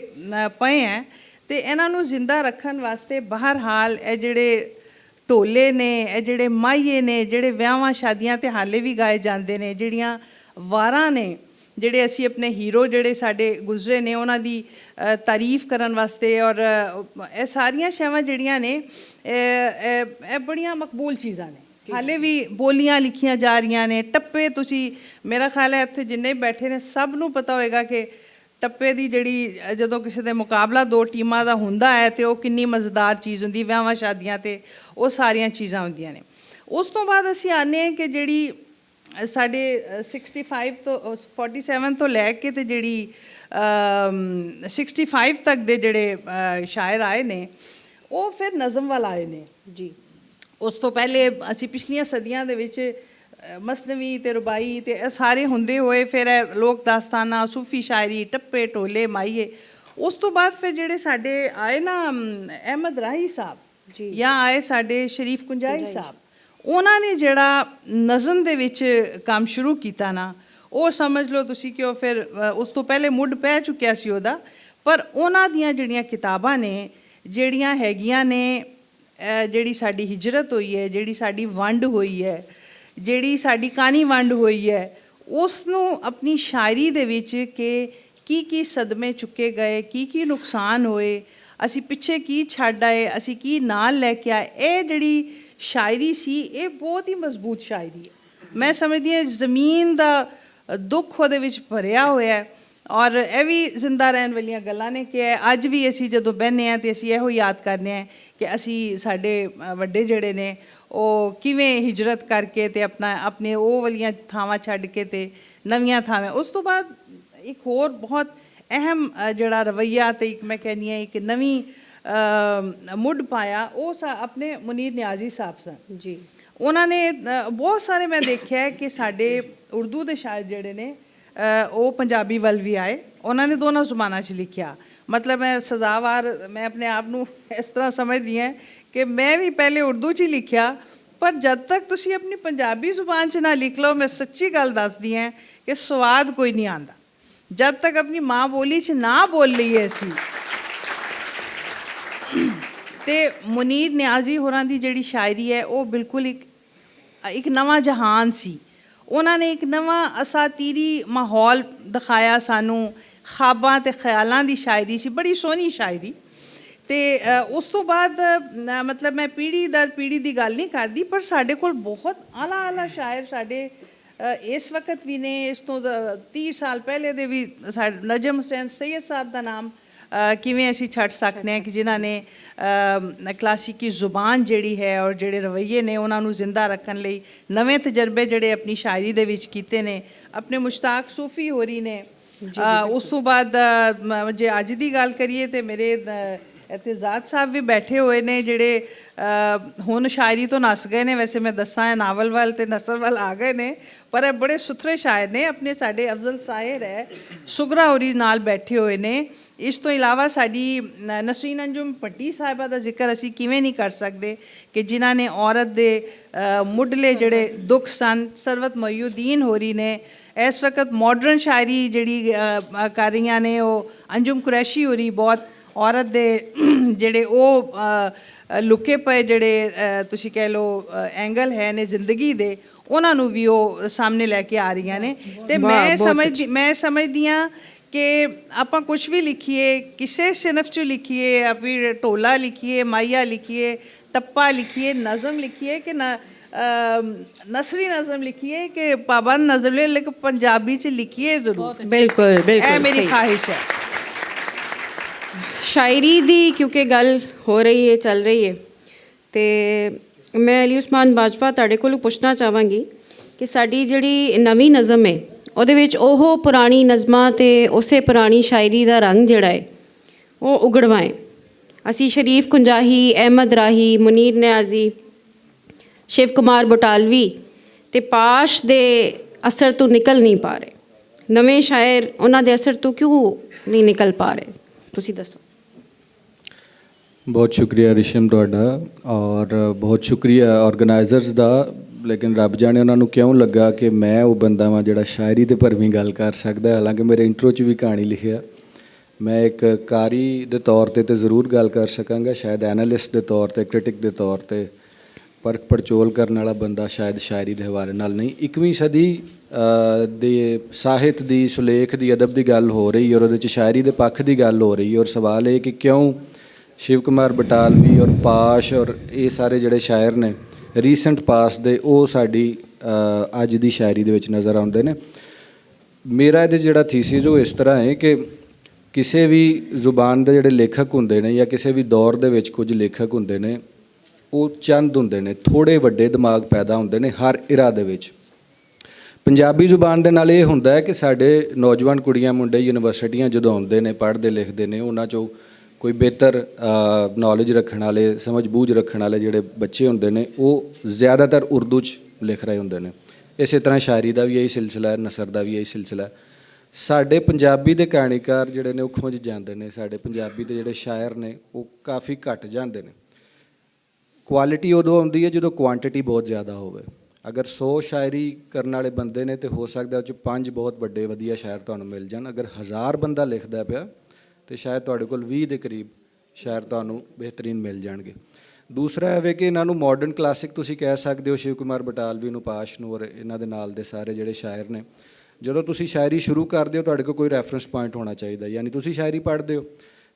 ਪਏ ਹਾਂ, ਤੇ ਇਹਨਾਂ ਨੂੰ ਜ਼ਿੰਦਾ ਰੱਖਣ ਵਾਸਤੇ ਬਹਰਹਾਲ ਇਹ ਜਿਹੜੇ ਢੋਲੇ ਨੇ, ਇਹ ਜਿਹੜੇ ਮਾਹੀਏ ਨੇ, ਜਿਹੜੇ ਵਿਆਹਾਂ ਸ਼ਾਦੀਆਂ 'ਤੇ ਹਾਲੇ ਵੀ ਗਾਏ ਜਾਂਦੇ ਨੇ, ਜਿਹੜੀਆਂ ਵਾਰਾਂ ਨੇ, ਜਿਹੜੇ ਅਸੀਂ ਆਪਣੇ ਹੀਰੋ ਜਿਹੜੇ ਸਾਡੇ ਗੁਜ਼ਰੇ ਨੇ ਉਹਨਾਂ ਦੀ ਤਾਰੀਫ ਕਰਨ ਵਾਸਤੇ, ਔਰ ਇਹ ਸਾਰੀਆਂ ਸ਼ੈਵਾਂ ਜਿਹੜੀਆਂ ਨੇ ਇਹ ਬੜੀਆਂ ਮਕਬੂਲ ਚੀਜ਼ਾਂ ਨੇ, ਹਾਲੇ ਵੀ ਬੋਲੀਆਂ ਲਿਖੀਆਂ ਜਾ ਰਹੀਆਂ ਨੇ। ਟੱਪੇ ਤੁਸੀਂ ਮੇਰਾ ਖਿਆਲ ਹੈ ਇੱਥੇ ਜਿੰਨੇ ਬੈਠੇ ਨੇ ਸਭ ਨੂੰ ਪਤਾ ਹੋਏਗਾ ਕਿ ਟੱਪੇ ਦੀ ਜਿਹੜੀ ਜਦੋਂ ਕਿਸੇ ਦੇ ਮੁਕਾਬਲਾ ਦੋ ਟੀਮਾਂ ਦਾ ਹੁੰਦਾ ਹੈ ਤੇ ਉਹ ਕਿੰਨੀ ਮਜ਼ੇਦਾਰ ਚੀਜ਼ ਹੁੰਦੀ, ਵਿਆਹਾਂ ਸ਼ਾਦੀਆਂ 'ਤੇ ਉਹ ਸਾਰੀਆਂ ਚੀਜ਼ਾਂ ਹੁੰਦੀਆਂ ਨੇ। ਉਸ ਤੋਂ ਬਾਅਦ ਅਸੀਂ ਆਉਂਦੇ ਹਾਂ ਕਿ ਜਿਹੜੀ ਸਾਡੇ 65 ਤੋਂ 47 ਤੋਂ ਲੈ ਕੇ ਤੇ ਜਿਹੜੀ 65 ਤੱਕ ਦੇ ਜਿਹੜੇ ਸ਼ਾਇਰ ਆਏ ਨੇ ਉਹ ਫਿਰ ਨਜ਼ਮ ਵੱਲ ਆਏ ਨੇ ਜੀ। ਉਸ ਤੋਂ ਪਹਿਲੇ ਅਸੀਂ ਪਿਛਲੀਆਂ ਸਦੀਆਂ ਦੇ ਵਿੱਚ ਮਸਨਵੀ ਤੇ ਰੁਬਾਈ ਤੇ ਇਹ ਸਾਰੇ ਹੁੰਦੇ ਹੋਏ ਫਿਰ ਲੋਕ ਦਾਸਤਾਨਾ, ਸੂਫੀ ਸ਼ਾਇਰੀ, ਟੱਪੇ, ਢੋਲੇ, ਮਾਹੀਏ। ਉਸ ਤੋਂ ਬਾਅਦ ਫਿਰ ਜਿਹੜੇ ਸਾਡੇ ਆਏ ਨਾ ਅਹਿਮਦ ਰਾਹੀ ਸਾਹਿਬ ਜੀ, ਜਾਂ ਆਏ ਸਾਡੇ ਸ਼ਰੀਫ ਕੁੰਜਾਈ ਸਾਹਿਬ, ਉਹਨਾਂ ਨੇ ਜਿਹੜਾ ਨਜ਼ਮ ਦੇ ਵਿੱਚ ਕੰਮ ਸ਼ੁਰੂ ਕੀਤਾ ਨਾ, ਉਹ ਸਮਝ ਲਓ ਤੁਸੀਂ ਕਿ ਉਹ ਫਿਰ ਉਸ ਤੋਂ ਪਹਿਲੇ ਮੁੱਢ ਪੈ ਚੁੱਕਿਆ ਸੀ ਉਹਦਾ, ਪਰ ਉਹਨਾਂ ਦੀਆਂ ਜਿਹੜੀਆਂ ਕਿਤਾਬਾਂ ਨੇ, ਜਿਹੜੀਆਂ ਹੈਗੀਆਂ ਨੇ, ਜਿਹੜੀ ਸਾਡੀ ਹਿਜਰਤ ਹੋਈ ਹੈ, ਜਿਹੜੀ ਸਾਡੀ ਵੰਡ ਹੋਈ ਹੈ, ਜਿਹੜੀ ਸਾਡੀ ਕਹਾਣੀ ਵੰਡ ਹੋਈ ਹੈ, ਉਸ ਨੂੰ ਆਪਣੀ ਸ਼ਾਇਰੀ ਦੇ ਵਿੱਚ ਕਿ ਕੀ ਸਦਮੇ ਚੁੱਕੇ ਗਏ, ਕੀ ਨੁਕਸਾਨ ਹੋਏ, ਅਸੀਂ ਪਿੱਛੇ ਕੀ ਛੱਡ ਆਏ, ਅਸੀਂ ਕੀ ਨਾਲ ਲੈ ਕੇ ਆਏ, ਇਹ ਜਿਹੜੀ ਸ਼ਾਇਰੀ ਸੀ ਇਹ ਬਹੁਤ ਹੀ ਮਜ਼ਬੂਤ ਸ਼ਾਇਰੀ ਹੈ। ਮੈਂ ਸਮਝਦੀ ਹਾਂ ਜ਼ਮੀਨ ਦਾ ਦੁੱਖ ਉਹਦੇ ਵਿੱਚ ਭਰਿਆ ਹੋਇਆ, ਔਰ ਇਹ ਵੀ ਜ਼ਿੰਦਾ ਰਹਿਣ ਵਾਲੀਆਂ ਗੱਲਾਂ ਨੇ ਕਿ ਅੱਜ ਵੀ ਅਸੀਂ ਜਦੋਂ ਬਹਿੰਦੇ ਹਾਂ ਤਾਂ ਅਸੀਂ ਇਹੋ ਯਾਦ ਕਰਦੇ ਹਾਂ ਕਿ ਅਸੀਂ ਸਾਡੇ ਵੱਡੇ ਜਿਹੜੇ ਨੇ ਉਹ ਕਿਵੇਂ ਹਿਜਰਤ ਕਰਕੇ ਤੇ ਆਪਣੇ ਉਹ ਵਾਲੀਆਂ ਥਾਵਾਂ ਛੱਡ ਕੇ ਤੇ ਨਵੀਆਂ ਥਾਵਾਂ। ਉਸ ਤੋਂ ਬਾਅਦ ਇੱਕ ਹੋਰ ਬਹੁਤ ਅਹਿਮ ਜਿਹੜਾ ਰਵੱਈਆ ਤੇ ਇੱਕ ਮੈਂ ਕਹਿੰਦੀ ਹਾਂ ਇੱਕ ਨਵੀਂ ਮੁੱਢ ਪਾਇਆ, ਉਹ ਆਪਣੇ ਮੁਨੀਰ ਨਿਆਜ਼ੀ ਸਾਹਿਬ ਸਨ ਜੀ। ਉਹਨਾਂ ਨੇ ਬਹੁਤ ਸਾਰੇ ਮੈਂ ਦੇਖਿਆ ਕਿ ਸਾਡੇ ਉਰਦੂ ਦੇ ਸ਼ਾਇਰ ਜਿਹੜੇ ਨੇ ਉਹ ਪੰਜਾਬੀ ਵੱਲ ਵੀ ਆਏ, ਉਹਨਾਂ ਨੇ ਦੋਨਾਂ ਜ਼ੁਬਾਨਾਂ 'ਚ ਲਿਖਿਆ। ਮਤਲਬ ਮੈਂ ਸਜ਼ਾਵਾਰ ਮੈਂ ਆਪਣੇ ਆਪ ਨੂੰ ਇਸ ਤਰ੍ਹਾਂ ਸਮਝਦੀ ਹਾਂ ਕਿ ਮੈਂ ਵੀ ਪਹਿਲੇ ਉਰਦੂ 'ਚ ਹੀ ਲਿਖਿਆ, ਪਰ ਜਦ ਤੱਕ ਤੁਸੀਂ ਆਪਣੀ ਪੰਜਾਬੀ ਜ਼ੁਬਾਨ 'ਚ ਨਾ ਲਿਖ ਲਓ, ਮੈਂ ਸੱਚੀ ਗੱਲ ਦੱਸਦੀ ਹਾਂ ਕਿ ਸਵਾਦ ਕੋਈ ਨਹੀਂ ਆਉਂਦਾ ਜਦ ਤੱਕ ਆਪਣੀ ਮਾਂ ਬੋਲੀ 'ਚ ਨਾ ਬੋਲ ਲਈਏ ਅਸੀਂ। ਤੇ ਮੁਨੀਰ ਨਿਆਜ਼ੀ ਹੋਰਾਂ ਦੀ ਜਿਹੜੀ ਸ਼ਾਇਰੀ ਹੈ ਉਹ ਬਿਲਕੁਲ ਇੱਕ ਇੱਕ ਨਵਾਂ ਜਹਾਨ ਸੀ। ਉਹਨਾਂ ਨੇ ਇੱਕ ਨਵਾਂ ਅਸਾਤੀਰੀ ਮਾਹੌਲ ਦਿਖਾਇਆ ਸਾਨੂੰ, ਖਾਬਾਂ ਤੇ ਖਿਆਲਾਂ ਦੀ ਸ਼ਾਇਰੀ ਸੀ, ਬੜੀ ਸੋਹਣੀ ਸ਼ਾਇਰੀ। ਅਤੇ ਉਸ ਤੋਂ ਬਾਅਦ ਮਤਲਬ ਮੈਂ ਪੀੜ੍ਹੀ ਦਰ ਪੀੜ੍ਹੀ ਦੀ ਗੱਲ ਨਹੀਂ ਕਰਦੀ, ਪਰ ਸਾਡੇ ਕੋਲ ਬਹੁਤ ਆਲਾ ਸ਼ਾਇਰ ਸਾਡੇ ਇਸ ਵਕਤ ਵੀ ਨੇ, ਇਸ ਤੋਂ 30 ਸਾਲ ਪਹਿਲੇ ਦੇ ਵੀ। ਸਾਡੇ ਨਜਮ ਹੁਸੈਨ ਸੈਯਦ ਸਾਹਿਬ ਦਾ ਨਾਮ ਕਿਵੇਂ ਅਸੀਂ ਛੱਡ ਸਕਦੇ ਹਾਂ, ਕਿ ਜਿਨ੍ਹਾਂ ਨੇ ਕਲਾਸੀਕੀ ਜ਼ੁਬਾਨ ਜਿਹੜੀ ਹੈ ਔਰ ਜਿਹੜੇ ਰਵੱਈਏ ਨੇ ਉਹਨਾਂ ਨੂੰ ਜ਼ਿੰਦਾ ਰੱਖਣ ਲਈ ਨਵੇਂ ਤਜਰਬੇ ਜਿਹੜੇ ਆਪਣੀ ਸ਼ਾਇਰੀ ਦੇ ਵਿੱਚ ਕੀਤੇ ਨੇ। ਆਪਣੇ ਮੁਸ਼ਤਾਕ ਸੂਫੀ ਹੋਰੀ ਨੇ। ਉਸ ਤੋਂ ਬਾਅਦ ਜੇ ਅੱਜ ਦੀ ਗੱਲ ਕਰੀਏ ਤਾਂ ਮੇਰੇ ਇਤਜ਼ਾਦ ਸਾਹਿਬ ਵੀ ਬੈਠੇ ਹੋਏ ਨੇ, ਜਿਹੜੇ ਹੁਣ ਸ਼ਾਇਰੀ ਤੋਂ ਨੱਸ ਗਏ ਨੇ। ਵੈਸੇ ਮੈਂ ਦੱਸਾਂ ਨਾਵਲ ਵੱਲ ਅਤੇ ਨਸਰ ਵੱਲ ਆ ਗਏ ਨੇ, ਪਰ ਇਹ ਬੜੇ ਸੁਥਰੇ ਸ਼ਾਇਰ ਨੇ। ਆਪਣੇ ਸਾਡੇ ਅਫਜ਼ਲ ਸਾਹਿਰ ਹੈ, ਸੁਗਰਾ ਹੋਰੀ ਨਾਲ ਬੈਠੇ ਹੋਏ ਨੇ। ਇਸ ਤੋਂ ਇਲਾਵਾ ਸਾਡੀ ਨਸਰੀਨ ਅੰਜੁਮ ਭੱਟੀ ਸਾਹਿਬਾ ਦਾ ਜ਼ਿਕਰ ਅਸੀਂ ਕਿਵੇਂ ਨਹੀਂ ਕਰ ਸਕਦੇ, ਕਿ ਜਿਨ੍ਹਾਂ ਨੇ ਔਰਤ ਦੇ ਮੁੱਢਲੇ ਜਿਹੜੇ ਦੁੱਖ ਸਨ। ਸਰਵਤ ਮਹੀਉਦੀਨ ਹੋਰੀ ਨੇ। ਇਸ ਵਕਤ ਮਾਡਰਨ ਸ਼ਾਇਰੀ ਜਿਹੜੀ ਕਰ ਰਹੀਆਂ ਨੇ ਉਹ ਅੰਜੁਮ ਕੁਰੈਸ਼ੀ ਹੋਰੀ, ਬਹੁਤ ਔਰਤ ਦੇ ਜਿਹੜੇ ਉਹ ਲੁਕੇ ਪਏ ਜਿਹੜੇ ਤੁਸੀਂ ਕਹਿ ਲਓ ਐਂਗਲ ਹੈ ਨੇ ਜ਼ਿੰਦਗੀ ਦੇ, ਉਹਨਾਂ ਨੂੰ ਵੀ ਉਹ ਸਾਹਮਣੇ ਲੈ ਕੇ ਆ ਰਹੀਆਂ ਨੇ। ਅਤੇ ਮੈਂ ਸਮਝਦੀ ਹਾਂ ਕਿ ਆਪਾਂ ਕੁਛ ਵੀ ਲਿਖੀਏ, ਕਿਸੇ ਸਿਨਫ 'ਚੋਂ ਲਿਖੀਏ, ਆਪਣੀ ਢੋਲਾ ਲਿਖੀਏ, ਮਾਈਆ ਲਿਖੀਏ, ਟੱਪਾ ਲਿਖੀਏ, ਨਜ਼ਮ ਲਿਖੀਏ, ਕਿ ਨਸਰੀ ਨਜ਼ਮ ਲਿਖੀਏ, ਕਿ ਪਾਬੰਦ ਨਜ਼ਮ ਲਿਖੀਏ, ਲੇਕਿਨ ਪੰਜਾਬੀ 'ਚ ਲਿਖੀਏ ਜ਼ਰੂਰ। ਬਿਲਕੁਲ ਬਿਲਕੁਲ, ਇਹ ਮੇਰੀ ਖਾਹਿਸ਼ ਹੈ। ਸ਼ਾਇਰੀ ਦੀ ਕਿਉਂਕਿ ਗੱਲ ਹੋ ਰਹੀ ਹੈ, ਚੱਲ ਰਹੀ ਹੈ, ਅਤੇ ਮੈਂ ਅਲੀ ਉਸਮਾਨ ਬਾਜਵਾ ਤੁਹਾਡੇ ਕੋਲੋਂ ਪੁੱਛਣਾ ਚਾਹਾਂਗੀ ਕਿ ਸਾਡੀ ਜਿਹੜੀ ਨਵੀਂ ਨਜ਼ਮ ਹੈ ਉਹਦੇ ਵਿੱਚ ਉਹ ਪੁਰਾਣੀ ਨਜ਼ਮਾਂ ਅਤੇ ਉਸੇ ਪੁਰਾਣੀ ਸ਼ਾਇਰੀ ਦਾ ਰੰਗ ਜਿਹੜਾ ਹੈ ਉਹ ਉਗੜਵਾਏ। ਅਸੀਂ ਸ਼ਰੀਫ ਕੁੰਜਾਹੀ, ਅਹਿਮਦ ਰਾਹੀ, ਮੁਨੀਰ ਨਿਆਜ਼ੀ, ਸ਼ਿਵ ਕੁਮਾਰ ਬਟਾਲਵੀ ਅਤੇ ਪਾਸ਼ ਦੇ ਅਸਰ ਤੋਂ ਨਿਕਲ ਨਹੀਂ ਪਾ ਰਹੇ। ਨਵੇਂ ਸ਼ਾਇਰ ਉਹਨਾਂ ਦੇ ਅਸਰ ਤੋਂ ਕਿਉਂ ਨਹੀਂ ਨਿਕਲ ਪਾ ਰਹੇ, ਤੁਸੀਂ ਦੱਸੋ। ਬਹੁਤ ਸ਼ੁਕਰੀਆ ਰਿਸ਼ਮ ਤੁਹਾਡਾ, ਔਰ ਬਹੁਤ ਸ਼ੁਕਰੀਆ ਆਰਗੇਨਾਈਜ਼ਰਸ ਦਾ। ਲੇਕਿਨ ਰੱਬ ਜਾਣੇ ਉਹਨਾਂ ਨੂੰ ਕਿਉਂ ਲੱਗਾ ਕਿ ਮੈਂ ਉਹ ਬੰਦਾ ਵਾਂ ਜਿਹੜਾ ਸ਼ਾਇਰੀ ਦੇ ਭਰਵੀਂ ਗੱਲ ਕਰ ਸਕਦਾ। ਹਾਲਾਂਕਿ ਮੇਰੇ ਇੰਟਰੋ 'ਚ ਵੀ ਕਹਾਣੀ ਲਿਖਿਆ। ਮੈਂ ਇੱਕ ਕਾਰੀ ਦੇ ਤੌਰ 'ਤੇ ਜ਼ਰੂਰ ਗੱਲ ਕਰ ਸਕਾਂਗਾ, ਸ਼ਾਇਦ ਐਨਾਲਿਸਟ ਦੇ ਤੌਰ 'ਤੇ, ਕ੍ਰਿਟਿਕ ਦੇ ਤੌਰ 'ਤੇ, ਪਰਖ ਪੜਚੋਲ ਕਰਨ ਵਾਲਾ ਬੰਦਾ ਸ਼ਾਇਦ ਸ਼ਾਇਰੀ ਦੇ ਹਵਾਲੇ ਨਾਲ ਨਹੀਂ। 21ਵੀਂ ਸਦੀ ਦੇ ਸਾਹਿਤ ਦੀ, ਸੁਲੇਖ ਦੀ, ਅਦਬ ਦੀ ਗੱਲ ਹੋ ਰਹੀ ਔਰ ਉਹਦੇ 'ਚ ਸ਼ਾਇਰੀ ਦੇ ਪੱਖ ਦੀ ਗੱਲ ਹੋ ਰਹੀ। ਔਰ ਸਵਾਲ ਇਹ ਕਿ ਕਿਉਂ ਸ਼ਿਵ ਕੁਮਾਰ ਬਟਾਲਵੀ ਔਰ ਪਾਸ਼ ਔਰ ਇਹ ਸਾਰੇ ਜਿਹੜੇ ਸ਼ਾਇਰ ਨੇ ਰੀਸੈਂਟ ਪਾਸ ਦੇ, ਉਹ ਸਾਡੀ ਅੱਜ ਦੀ ਸ਼ਾਇਰੀ ਦੇ ਵਿੱਚ ਨਜ਼ਰ ਆਉਂਦੇ ਨੇ। ਮੇਰਾ ਇਹਦੇ ਜਿਹੜਾ ਥੀਸਿਸ ਉਹ ਇਸ ਤਰ੍ਹਾਂ ਹੈ ਕਿ ਕਿਸੇ ਵੀ ਜ਼ੁਬਾਨ ਦੇ ਜਿਹੜੇ ਲੇਖਕ ਹੁੰਦੇ ਨੇ ਜਾਂ ਕਿਸੇ ਵੀ ਦੌਰ ਦੇ ਵਿੱਚ ਕੁਝ ਲੇਖਕ ਹੁੰਦੇ ਨੇ, ਉਹ ਚੰਦ ਹੁੰਦੇ ਨੇ, ਥੋੜ੍ਹੇ ਵੱਡੇ ਦਿਮਾਗ ਪੈਦਾ ਹੁੰਦੇ ਨੇ ਹਰ ਇਰਾ ਦੇ ਵਿੱਚ। ਪੰਜਾਬੀ ਜ਼ੁਬਾਨ ਦੇ ਨਾਲ ਇਹ ਹੁੰਦਾ ਹੈ ਕਿ ਸਾਡੇ ਨੌਜਵਾਨ ਕੁੜੀਆਂ ਮੁੰਡੇ ਯੂਨੀਵਰਸਿਟੀਆਂ ਜਦੋਂ ਆਉਂਦੇ ਨੇ, ਪੜ੍ਹਦੇ ਲਿਖਦੇ ਨੇ, ਉਹਨਾਂ 'ਚੋਂ ਕੋਈ ਬਿਹਤਰ ਨੌਲੇਜ ਰੱਖਣ ਵਾਲੇ, ਸਮਝ ਬੂਝ ਰੱਖਣ ਵਾਲੇ ਜਿਹੜੇ ਬੱਚੇ ਹੁੰਦੇ ਨੇ, ਉਹ ਜ਼ਿਆਦਾਤਰ ਉਰਦੂ 'ਚ ਲਿਖ ਰਹੇ ਹੁੰਦੇ ਨੇ। ਇਸੇ ਤਰ੍ਹਾਂ ਸ਼ਾਇਰੀ ਦਾ ਵੀ ਇਹੀ ਸਿਲਸਿਲਾ ਹੈ, ਨਸਰ ਦਾ ਵੀ ਇਹੀ ਸਿਲਸਿਲਾ ਹੈ। ਸਾਡੇ ਪੰਜਾਬੀ ਦੇ ਕਹਾਣੀਕਾਰ ਜਿਹੜੇ ਨੇ ਉਹ ਖੁੰਝ ਜਾਂਦੇ ਨੇ। ਸਾਡੇ ਪੰਜਾਬੀ ਦੇ ਜਿਹੜੇ ਸ਼ਾਇਰ ਨੇ ਉਹ ਕਾਫੀ ਘੱਟ ਜਾਂਦੇ ਨੇ। ਕੁਆਲਿਟੀ ਉਦੋਂ ਆਉਂਦੀ ਹੈ ਜਦੋਂ ਕੁਆਂਟਿਟੀ ਬਹੁਤ ਜ਼ਿਆਦਾ ਹੋਵੇ। ਅਗਰ 100 ਸ਼ਾਇਰੀ ਕਰਨ ਵਾਲੇ ਬੰਦੇ ਨੇ ਤਾਂ ਹੋ ਸਕਦਾ ਉਹ 'ਚ 5 ਬਹੁਤ ਵੱਡੇ ਵਧੀਆ ਸ਼ਾਇਰ ਤੁਹਾਨੂੰ ਮਿਲ ਜਾਣ। ਅਗਰ 1000 ਬੰਦਾ ਲਿਖਦਾ ਪਿਆ ਤੇ ਸ਼ਾਇਦ ਤੁਹਾਡੇ ਕੋਲ 20 ਦੇ ਕਰੀਬ ਸ਼ਾਇਰ ਤੁਹਾਨੂੰ ਬਿਹਤਰੀਨ ਮਿਲ ਜਾਣਗੇ। ਦੂਸਰਾ ਹੈ ਕਿ ਇਹਨਾਂ ਨੂੰ ਮਾਡਰਨ ਕਲਾਸਿਕ ਤੁਸੀਂ ਕਹਿ ਸਕਦੇ ਹੋ, ਸ਼ਿਵ ਕੁਮਾਰ ਬਟਾਲਵੀ ਨੂੰ, ਪਾਸ਼ ਨੂੰ ਔਰ ਇਹਨਾਂ ਦੇ ਨਾਲ ਦੇ ਸਾਰੇ ਜਿਹੜੇ ਸ਼ਾਇਰ ਨੇ। ਜਦੋਂ ਤੁਸੀਂ ਸ਼ਾਇਰੀ ਸ਼ੁਰੂ ਕਰਦੇ ਹੋ ਤੁਹਾਡੇ ਕੋਲ ਕੋਈ ਰੈਫਰੈਂਸ ਪੁਆਇੰਟ ਹੋਣਾ ਚਾਹੀਦਾ, ਯਾਨੀ ਤੁਸੀਂ ਸ਼ਾਇਰੀ ਪੜ੍ਹਦੇ ਹੋ।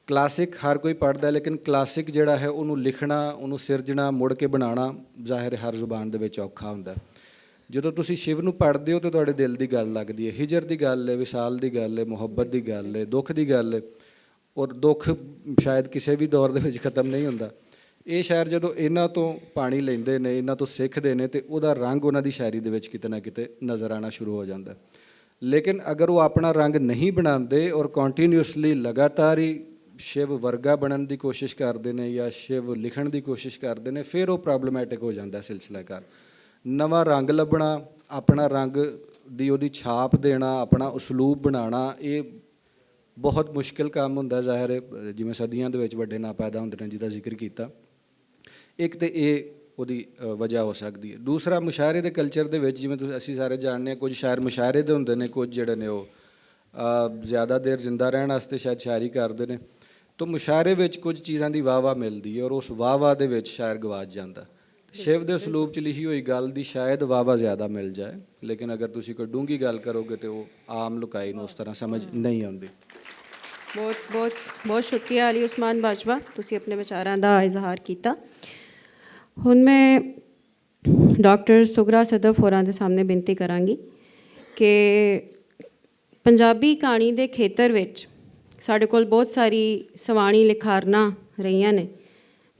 ਕਲਾਸਿਕ ਹਰ ਕੋਈ ਪੜ੍ਹਦਾ, ਲੇਕਿਨ ਕਲਾਸਿਕ ਜਿਹੜਾ ਹੈ ਉਹਨੂੰ ਲਿਖਣਾ, ਉਹਨੂੰ ਸਿਰਜਣਾ, ਮੁੜ ਕੇ ਬਣਾਉਣਾ ਜ਼ਾਹਿਰ ਹਰ ਜ਼ੁਬਾਨ ਦੇ ਵਿੱਚ ਔਖਾ ਹੁੰਦਾ। ਜਦੋਂ ਤੁਸੀਂ ਸ਼ਿਵ ਨੂੰ ਪੜ੍ਹਦੇ ਹੋ ਤਾਂ ਤੁਹਾਡੇ ਦਿਲ ਦੀ ਗੱਲ ਲੱਗਦੀ ਹੈ, ਹਿਜਰ ਦੀ ਗੱਲ ਹੈ, ਵਿਸਾਲ ਦੀ ਗੱਲ ਹੈ, ਮੁਹੱਬਤ ਦੀ ਗੱਲ ਹੈ, ਦੁੱਖ ਦੀ ਗੱਲ ਹੈ। ਔਰ ਦੁੱਖ ਸ਼ਾਇਦ ਕਿਸੇ ਵੀ ਦੌਰ ਦੇ ਵਿੱਚ ਖਤਮ ਨਹੀਂ ਹੁੰਦਾ। ਇਹ ਸ਼ਾਇਰ ਜਦੋਂ ਇਹਨਾਂ ਤੋਂ ਪਾਣੀ ਲੈਂਦੇ ਨੇ, ਇਹਨਾਂ ਤੋਂ ਸਿੱਖਦੇ ਨੇ, ਤੇ ਉਹਦਾ ਰੰਗ ਉਹਨਾਂ ਦੀ ਸ਼ਾਇਰੀ ਦੇ ਵਿੱਚ ਕਿਤੇ ਨਾ ਕਿਤੇ ਨਜ਼ਰ ਆਉਣਾ ਸ਼ੁਰੂ ਹੋ ਜਾਂਦਾ। ਲੇਕਿਨ ਅਗਰ ਉਹ ਆਪਣਾ ਰੰਗ ਨਹੀਂ ਬਣਾਉਂਦੇ ਔਰ ਕੰਟੀਨਿਊਸਲੀ ਲਗਾਤਾਰ ਹੀ ਸ਼ਿਵ ਵਰਗਾ ਬਣਨ ਦੀ ਕੋਸ਼ਿਸ਼ ਕਰਦੇ ਨੇ ਜਾਂ ਸ਼ਿਵ ਲਿਖਣ ਦੀ ਕੋਸ਼ਿਸ਼ ਕਰਦੇ ਨੇ, ਫਿਰ ਉਹ ਪ੍ਰੋਬਲਮੈਟਿਕ ਹੋ ਜਾਂਦਾ ਸਿਲਸਿਲਾਕਾਰ। ਨਵਾਂ ਰੰਗ ਲੱਭਣਾ, ਆਪਣਾ ਰੰਗ ਦੀ ਉਹਦੀ ਛਾਪ ਦੇਣਾ, ਆਪਣਾ ਉਸਲੂਬ ਬਣਾਉਣਾ, ਇਹ ਬਹੁਤ ਮੁਸ਼ਕਿਲ ਕੰਮ ਹੁੰਦਾ ਜ਼ਾਹਿਰ ਹੈ। ਜਿਵੇਂ ਸਦੀਆਂ ਦੇ ਵਿੱਚ ਵੱਡੇ ਨਾਂ ਪੈਦਾ ਹੁੰਦੇ ਨੇ ਜਿਹਦਾ ਜ਼ਿਕਰ ਕੀਤਾ, ਇੱਕ ਤਾਂ ਇਹ ਉਹਦੀ ਵਜ੍ਹਾ ਹੋ ਸਕਦੀ ਹੈ। ਦੂਸਰਾ, ਮੁਸ਼ਾਇਰੇ ਦੇ ਕਲਚਰ ਦੇ ਵਿੱਚ ਜਿਵੇਂ ਅਸੀਂ ਸਾਰੇ ਜਾਣਦੇ ਹਾਂ, ਕੁਝ ਸ਼ਾਇਰ ਮੁਸ਼ਾਇਰੇ ਦੇ ਹੁੰਦੇ ਨੇ, ਕੁਝ ਜਿਹੜੇ ਨੇ ਉਹ ਜ਼ਿਆਦਾ ਦੇਰ ਜ਼ਿੰਦਾ ਰਹਿਣ ਵਾਸਤੇ ਸ਼ਾਇਦ ਸ਼ਾਇਰੀ ਕਰਦੇ ਨੇ। ਤਾਂ ਮੁਸ਼ਾਇਰੇ ਵਿੱਚ ਕੁਝ ਚੀਜ਼ਾਂ ਦੀ ਵਾਹ-ਵਾਹ ਮਿਲਦੀ ਹੈ ਔਰ ਉਸ ਵਾਹ-ਵਾਹ ਦੇ ਵਿੱਚ ਸ਼ਾਇਰ ਗਵਾਚ ਜਾਂਦਾ। ਸ਼ਿਵ ਦੇ ਉਸਲੂਬ 'ਚ ਲਿਖੀ ਹੋਈ ਗੱਲ ਦੀ ਸ਼ਾਇਦ ਵਾਵਾ ਜ਼ਿਆਦਾ ਮਿਲ ਜਾਏ, ਲੇਕਿਨ ਅਗਰ ਤੁਸੀਂ ਕੋਈ ਡੂੰਘੀ ਗੱਲ ਕਰੋਗੇ ਤੇ ਉਹ ਆਮ ਲੁਕਾਈ ਨੂੰ ਉਸ ਤਰ੍ਹਾਂ ਸਮਝ ਨਹੀਂ ਆਉਂਦੀ। ਬਹੁਤ ਬਹੁਤ ਬਹੁਤ ਸ਼ੁਕਰੀਆ ਅਲੀ ਉਸਮਾਨ ਬਾਜਵਾ, ਤੁਸੀਂ ਆਪਣੇ ਵਿਚਾਰਾਂ ਦਾ ਇਜ਼ਹਾਰ ਕੀਤਾ। ਹੁਣ ਮੈਂ ਡਾਕਟਰ ਸੁਗਰਾ ਸਦਫ ਹੋਰਾਂ ਦੇ ਸਾਹਮਣੇ ਬੇਨਤੀ ਕਰਾਂਗੀ ਕਿ ਪੰਜਾਬੀ ਕਹਾਣੀ ਦੇ ਖੇਤਰ ਵਿੱਚ ਸਾਡੇ ਕੋਲ ਬਹੁਤ ਸਾਰੀ ਸਵਾਣੀ ਲਿਖਾਰਨਾਂ ਰਹੀਆਂ ਨੇ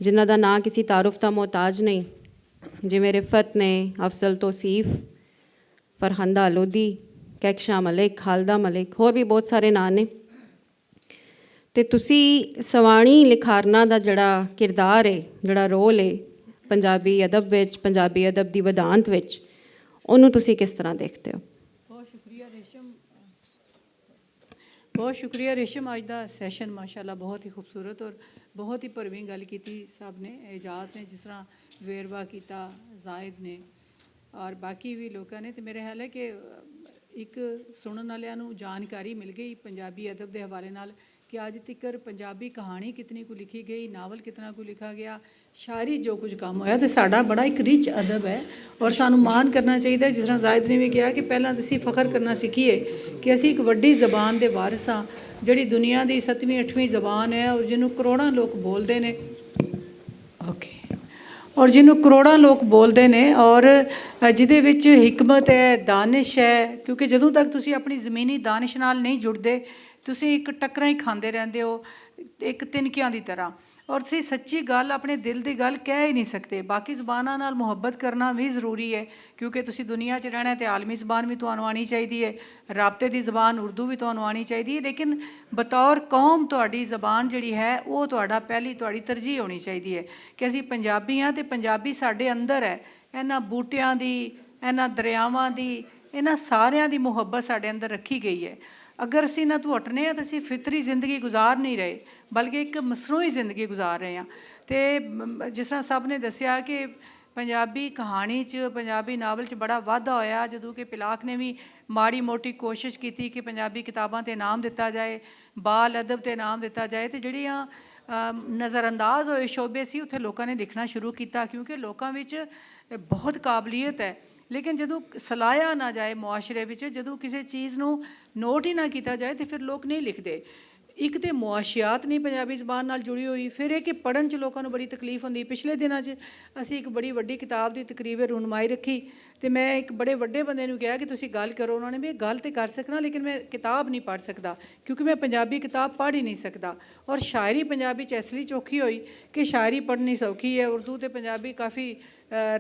ਜਿਨ੍ਹਾਂ ਦਾ ਨਾਂ ਕਿਸੇ ਤਾਰੁਫ ਦਾ ਮੁਹਤਾਜ ਨਹੀਂ, ਜਿਵੇਂ ਰਿਫਤ ਨੇ, ਅਫਜ਼ਲ ਤੋਸੀਫ, ਫਰਹੰਦਾ ਲੋਧੀ, ਕੈਕਸ਼ਾ ਮਲਿਕ, ਖਾਲਦਾ ਮਲਿਕ, ਹੋਰ ਵੀ ਬਹੁਤ ਸਾਰੇ ਨਾਂ ਨੇ। ਅਤੇ ਤੁਸੀਂ ਸਵਾਣੀ ਲਿਖਾਰਨਾਂ ਦਾ ਜਿਹੜਾ ਕਿਰਦਾਰ ਹੈ, ਜਿਹੜਾ ਰੋਲ ਹੈ ਪੰਜਾਬੀ ਅਦਬ ਵਿੱਚ, ਪੰਜਾਬੀ ਅਦਬ ਦੀ ਵਧਾਂਤ ਵਿੱਚ, ਉਹਨੂੰ ਤੁਸੀਂ ਕਿਸ ਤਰ੍ਹਾਂ ਦੇਖਦੇ ਹੋ? ਬਹੁਤ ਸ਼ੁਕਰੀਆ ਰੇਸ਼ਮ। ਅੱਜ ਦਾ ਸੈਸ਼ਨ ਮਾਸ਼ਾਅੱਲਾ ਬਹੁਤ ਹੀ ਖੂਬਸੂਰਤ ਔਰ ਬਹੁਤ ਹੀ ਭਰਵੀਂ ਗੱਲ ਕੀਤੀ ਸਭ ਨੇ। ਇਜਾਜ਼ ਨੇ ਜਿਸ ਤਰ੍ਹਾਂ ਵੇਰਵਾ ਕੀਤਾ, ਜ਼ਾਇਦ ਨੇ ਔਰ ਬਾਕੀ ਵੀ ਲੋਕਾਂ ਨੇ, ਤੇ ਮੇਰੇ ਖਿਆਲ ਹੈ ਕਿ ਇੱਕ ਸੁਣਨ ਵਾਲਿਆਂ ਨੂੰ ਜਾਣਕਾਰੀ ਮਿਲ ਗਈ ਪੰਜਾਬੀ ਅਦਬ ਦੇ ਹਵਾਲੇ ਨਾਲ ਕਿ ਅੱਜ ਤੱਕ ਪੰਜਾਬੀ ਕਹਾਣੀ ਕਿਤਨੀ ਕੁ ਲਿਖੀ ਗਈ, ਨਾਵਲ ਕਿਤਨਾ ਕੁ ਲਿਖਾ ਗਿਆ, ਸ਼ਾਇਰੀ ਜੋ ਕੁਝ ਕੰਮ ਹੋਇਆ, ਤੇ ਸਾਡਾ ਬੜਾ ਇੱਕ ਰਿਚ ਅਦਬ ਹੈ ਔਰ ਸਾਨੂੰ ਮਾਣ ਕਰਨਾ ਚਾਹੀਦਾ। ਜਿਸ ਤਰ੍ਹਾਂ ਜ਼ਾਇਦ ਨੇ ਵੀ ਕਿਹਾ ਕਿ ਪਹਿਲਾਂ ਤਾਂ ਅਸੀਂ ਫਖਰ ਕਰਨਾ ਸਿੱਖੀਏ ਕਿ ਅਸੀਂ ਇੱਕ ਵੱਡੀ ਜ਼ਬਾਨ ਦੇ ਵਾਰਿਸ ਹਾਂ, ਜਿਹੜੀ ਦੁਨੀਆ ਦੀ 7ਵੀਂ 8ਵੀਂ ਜ਼ਬਾਨ ਹੈ ਔਰ ਜਿਹਨੂੰ ਕਰੋੜਾਂ ਲੋਕ ਬੋਲਦੇ ਨੇ। ਔਰ ਜਿਹਨੂੰ ਕਰੋੜਾਂ ਲੋਕ ਬੋਲਦੇ ਨੇ ਔਰ ਜਿਹਦੇ ਵਿੱਚ ਹਿਕਮਤ ਹੈ, ਦਾਨਿਸ਼ ਹੈ, ਕਿਉਂਕਿ ਜਦੋਂ ਤੱਕ ਤੁਸੀਂ ਆਪਣੀ ਜ਼ਮੀਨੀ ਦਾਨਿਸ਼ ਨਾਲ ਨਹੀਂ ਜੁੜਦੇ ਤੁਸੀਂ ਇੱਕ ਟੱਕਰਾਂ ਹੀ ਖਾਂਦੇ ਰਹਿੰਦੇ ਹੋ, ਇੱਕ ਤਿਨਕਿਆਂ ਦੀ ਤਰ੍ਹਾਂ, ਔਰ ਤੁਸੀਂ ਸੱਚੀ ਗੱਲ, ਆਪਣੇ ਦਿਲ ਦੀ ਗੱਲ ਕਹਿ ਹੀ ਨਹੀਂ ਸਕਦੇ। ਬਾਕੀ ਜ਼ੁਬਾਨਾਂ ਨਾਲ ਮੁਹੱਬਤ ਕਰਨਾ ਵੀ ਜ਼ਰੂਰੀ ਹੈ ਕਿਉਂਕਿ ਤੁਸੀਂ ਦੁਨੀਆ 'ਚ ਰਹਿਣਾ ਤੇ ਆਲਮੀ ਜ਼ਬਾਨ ਵੀ ਤੁਹਾਨੂੰ ਆਉਣੀ ਚਾਹੀਦੀ ਹੈ, ਰਾਬਤੇ ਦੀ ਜ਼ਬਾਨ ਉਰਦੂ ਵੀ ਤੁਹਾਨੂੰ ਆਉਣੀ ਚਾਹੀਦੀ ਹੈ, ਲੇਕਿਨ ਬਤੌਰ ਕੌਮ ਤੁਹਾਡੀ ਜ਼ਬਾਨ ਜਿਹੜੀ ਹੈ ਉਹ ਤੁਹਾਡੀ ਤਰਜੀਹ ਹੋਣੀ ਚਾਹੀਦੀ ਹੈ ਕਿ ਅਸੀਂ ਪੰਜਾਬੀ ਹਾਂ ਤੇ ਪੰਜਾਬੀ ਸਾਡੇ ਅੰਦਰ ਹੈ। ਇਹਨਾਂ ਬੂਟਿਆਂ ਦੀ, ਇਹਨਾਂ ਦਰਿਆਵਾਂ ਦੀ, ਇਹਨਾਂ ਸਾਰਿਆਂ ਦੀ ਮੁਹੱਬਤ ਸਾਡੇ ਅੰਦਰ ਰੱਖੀ ਗਈ ਹੈ। ਅਗਰ ਅਸੀਂ ਇਹਨਾਂ ਤੋਂ ਹਟਨੇ ਹਾਂ ਤਾਂ ਅਸੀਂ ਫਿਤਰੀ ਜ਼ਿੰਦਗੀ ਗੁਜ਼ਾਰ ਨਹੀਂ ਰਹੇ ਬਲਕਿ ਇੱਕ ਮਸਨੂਈ ਜ਼ਿੰਦਗੀ ਗੁਜ਼ਾਰ ਰਹੇ ਹਾਂ। ਅਤੇ ਜਿਸ ਤਰ੍ਹਾਂ ਸਭ ਨੇ ਦੱਸਿਆ ਕਿ ਪੰਜਾਬੀ ਕਹਾਣੀ 'ਚ, ਪੰਜਾਬੀ ਨਾਵਲ 'ਚ ਬੜਾ ਵਾਧਾ ਹੋਇਆ ਜਦੋਂ ਕਿ ਪਿਲਾਕ ਨੇ ਵੀ ਮਾੜੀ ਮੋਟੀ ਕੋਸ਼ਿਸ਼ ਕੀਤੀ ਕਿ ਪੰਜਾਬੀ ਕਿਤਾਬਾਂ 'ਤੇ ਇਨਾਮ ਦਿੱਤਾ ਜਾਏ, ਬਾਲ ਅਦਬ 'ਤੇ ਇਨਾਮ ਦਿੱਤਾ ਜਾਏ, ਅਤੇ ਜਿਹੜੀਆਂ ਨਜ਼ਰਅੰਦਾਜ਼ ਹੋਏ ਸ਼ੋਬੇ ਸੀ ਉੱਥੇ ਲੋਕਾਂ ਨੇ ਲਿਖਣਾ ਸ਼ੁਰੂ ਕੀਤਾ ਕਿਉਂਕਿ ਲੋਕਾਂ ਵਿੱਚ ਬਹੁਤ ਕਾਬਲੀਅਤ ਹੈ। ਲੇਕਿਨ ਜਦੋਂ ਸਲਾਹਿਆ ਨਾ ਜਾਏ ਮੁਆਸ਼ਰੇ ਵਿੱਚ, ਜਦੋਂ ਕਿਸੇ ਚੀਜ਼ ਨੂੰ ਨੋਟ ਹੀ ਨਾ ਕੀਤਾ ਜਾਏ ਤਾਂ ਫਿਰ ਲੋਕ ਨਹੀਂ ਲਿਖਦੇ। ਇੱਕ ਤਾਂ ਮੁਆਸ਼ਿਆਤ ਨਹੀਂ ਪੰਜਾਬੀ ਜ਼ਬਾਨ ਨਾਲ ਜੁੜੀ ਹੋਈ, ਫਿਰ ਇਹ ਕਿ ਪੜ੍ਹਨ 'ਚ ਲੋਕਾਂ ਨੂੰ ਬੜੀ ਤਕਲੀਫ ਹੁੰਦੀ। ਪਿਛਲੇ ਦਿਨਾਂ 'ਚ ਅਸੀਂ ਇੱਕ ਬੜੀ ਵੱਡੀ ਕਿਤਾਬ ਦੀ ਤਕਰੀਬ ਰੂਨਮਾਈ ਰੱਖੀ ਅਤੇ ਮੈਂ ਇੱਕ ਬੜੇ ਵੱਡੇ ਬੰਦੇ ਨੂੰ ਕਿਹਾ ਕਿ ਤੁਸੀਂ ਗੱਲ ਕਰੋ। ਉਹਨਾਂ ਨੇ ਵੀ ਗੱਲ ਤਾਂ ਕਰ ਸਕਣਾ ਲੇਕਿਨ ਮੈਂ ਕਿਤਾਬ ਨਹੀਂ ਪੜ੍ਹ ਸਕਦਾ ਕਿਉਂਕਿ ਮੈਂ ਪੰਜਾਬੀ ਕਿਤਾਬ ਪੜ੍ਹ ਹੀ ਨਹੀਂ ਸਕਦਾ। ਔਰ ਸ਼ਾਇਰੀ ਪੰਜਾਬੀ 'ਚ ਇਸ ਲਈ ਚੌਖੀ ਹੋਈ ਕਿ ਸ਼ਾਇਰੀ ਪੜ੍ਹਨੀ ਸੌਖੀ ਹੈ, ਉਰਦੂ ਅਤੇ ਪੰਜਾਬੀ ਕਾਫੀ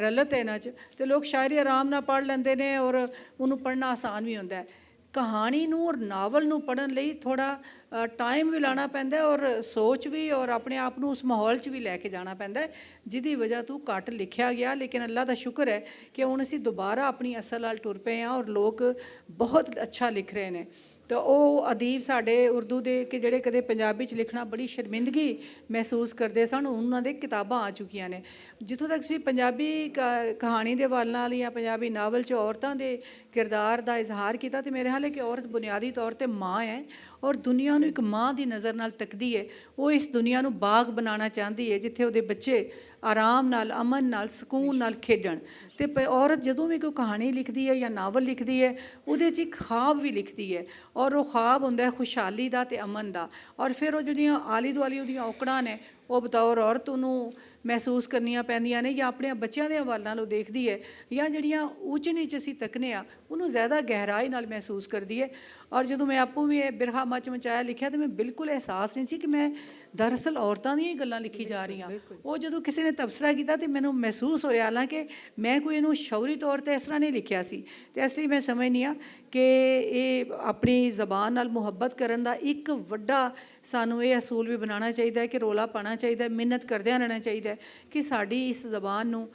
ਰਲਤ ਹੈ ਇਹਨਾਂ 'ਚ, ਅਤੇ ਲੋਕ ਸ਼ਾਇਰੀ ਆਰਾਮ ਨਾਲ ਪੜ੍ਹ ਲੈਂਦੇ ਨੇ ਔਰ ਉਹਨੂੰ ਪੜ੍ਹਨਾ ਆਸਾਨ ਵੀ ਹੁੰਦਾ ਹੈ। ਕਹਾਣੀ ਨੂੰ ਔਰ ਨਾਵਲ ਨੂੰ ਪੜ੍ਹਨ ਲਈ ਥੋੜ੍ਹਾ ਟਾਈਮ ਵੀ ਲਾਉਣਾ ਪੈਂਦਾ ਔਰ ਸੋਚ ਵੀ, ਔਰ ਆਪਣੇ ਆਪ ਨੂੰ ਉਸ ਮਾਹੌਲ 'ਚ ਵੀ ਲੈ ਕੇ ਜਾਣਾ ਪੈਂਦਾ ਜਿਹਦੀ ਵਜ੍ਹਾ ਤੋਂ ਘੱਟ ਲਿਖਿਆ ਗਿਆ। ਲੇਕਿਨ ਅੱਲਾ ਦਾ ਸ਼ੁਕਰ ਹੈ ਕਿ ਹੁਣ ਅਸੀਂ ਦੁਬਾਰਾ ਆਪਣੀ ਅਸਲ ਨਾਲ ਟੁਰ ਪਏ ਹਾਂ ਔਰ ਲੋਕ ਬਹੁਤ ਅੱਛਾ ਲਿਖ ਰਹੇ ਨੇ। ਤਾਂ ਉਹ ਅਦੀਬ ਸਾਡੇ ਉਰਦੂ ਦੇ ਕਿ ਜਿਹੜੇ ਕਦੇ ਪੰਜਾਬੀ 'ਚ ਲਿਖਣਾ ਬੜੀ ਸ਼ਰਮਿੰਦਗੀ ਮਹਿਸੂਸ ਕਰਦੇ ਸਨ, ਉਹਨਾਂ ਦੇ ਕਿਤਾਬਾਂ ਆ ਚੁੱਕੀਆਂ ਨੇ। ਜਿੱਥੋਂ ਤੱਕ ਤੁਸੀਂ ਪੰਜਾਬੀ ਕਹਾਣੀ ਦੇ ਵੱਲ ਨਾਲ ਜਾਂ ਪੰਜਾਬੀ ਨਾਵਲ 'ਚ ਔਰਤਾਂ ਦੇ ਕਿਰਦਾਰ ਦਾ ਇਜ਼ਹਾਰ ਕੀਤਾ, ਤੇ ਮੇਰੇ ਖਿਆਲ ਹੈ ਕਿ ਔਰਤ ਬੁਨਿਆਦੀ ਤੌਰ 'ਤੇ ਮਾਂ ਹੈ ਔਰ ਦੁਨੀਆ ਨੂੰ ਇੱਕ ਮਾਂ ਦੀ ਨਜ਼ਰ ਨਾਲ ਤੱਕਦੀ ਹੈ। ਉਹ ਇਸ ਦੁਨੀਆ ਨੂੰ ਬਾਗ ਬਣਾਉਣਾ ਚਾਹੁੰਦੀ ਹੈ ਜਿੱਥੇ ਉਹਦੇ ਬੱਚੇ ਆਰਾਮ ਨਾਲ, ਅਮਨ ਨਾਲ, ਸਕੂਨ ਨਾਲ ਖੇਡਣ। ਅਤੇ ਔਰਤ ਜਦੋਂ ਵੀ ਕੋਈ ਕਹਾਣੀ ਲਿਖਦੀ ਹੈ ਜਾਂ ਨਾਵਲ ਲਿਖਦੀ ਹੈ ਉਹਦੇ 'ਚ ਇੱਕ ਖ਼ਾਬ ਵੀ ਲਿਖਦੀ ਹੈ ਔਰ ਉਹ ਖ਼ਾਬ ਹੁੰਦਾ ਹੈ ਖੁਸ਼ਹਾਲੀ ਦਾ ਅਤੇ ਅਮਨ ਦਾ। ਔਰ ਫਿਰ ਉਹ ਜਿਹੜੀਆਂ ਆਲੀ ਦੁਆਲੀ ਉਹਦੀਆਂ ਔਕੜਾਂ ਨੇ ਉਹ ਬਤੌਰ ਔਰਤ ਉਹਨੂੰ ਮਹਿਸੂਸ ਕਰਨੀਆਂ ਪੈਂਦੀਆਂ ਨੇ, ਜਾਂ ਆਪਣੇ ਬੱਚਿਆਂ ਦੇ ਹਵਾਲੇ ਨਾਲ ਉਹ ਦੇਖਦੀ ਹੈ, ਜਾਂ ਜਿਹੜੀਆਂ ਊਚ ਨੀਚ ਅਸੀਂ ਤੱਕਨੇ ਆ ਉਹਨੂੰ ਜ਼ਿਆਦਾ ਗਹਿਰਾਈ ਨਾਲ ਮਹਿਸੂਸ ਕਰਦੀ ਹੈ। ਔਰ ਜਦੋਂ ਮੈਂ ਆਪੂ ਵੀ ਇਹ ਬਿਰਹਾ ਮਚ ਮਚਾਇਆ ਲਿਖਿਆ ਤਾਂ ਮੈਂ ਬਿਲਕੁਲ ਅਹਿਸਾਸ ਨਹੀਂ ਸੀ ਕਿ ਮੈਂ ਦਰਅਸਲ ਔਰਤਾਂ ਦੀਆਂ ਹੀ ਗੱਲਾਂ ਲਿਖੀ ਜਾ ਰਹੀ ਹਾਂ। ਉਹ ਜਦੋਂ ਕਿਸੇ ਨੇ ਤਬਸਰਾ ਕੀਤਾ ਤਾਂ ਮੈਨੂੰ ਮਹਿਸੂਸ ਹੋਇਆ, ਹਾਲਾਂਕਿ ਮੈਂ ਕੋਈ ਇਹਨੂੰ ਸ਼ੌਰੀ ਤੌਰ 'ਤੇ ਇਸ ਤਰ੍ਹਾਂ ਨਹੀਂ ਲਿਖਿਆ ਸੀ। ਅਤੇ ਇਸ ਲਈ ਮੈਂ ਸਮਝਦੀ ਹਾਂ ਕਿ ਇਹ ਆਪਣੀ ਜ਼ਬਾਨ ਨਾਲ ਮੁਹੱਬਤ ਕਰਨ ਦਾ ਇੱਕ ਵੱਡਾ ਸਾਨੂੰ ਇਹ ਅਸੂਲ ਵੀ ਬਣਾਉਣਾ ਚਾਹੀਦਾ ਹੈ ਕਿ ਰੌਲਾ ਪਾਉਣਾ ਚਾਹੀਦਾ, ਮਿਹਨਤ ਕਰਦਿਆਂ ਰਹਿਣਾ ਚਾਹੀਦਾ ਕਿ ਸਾਡੀ ਇਸ ਜ਼ਬਾਨ ਨੂੰ,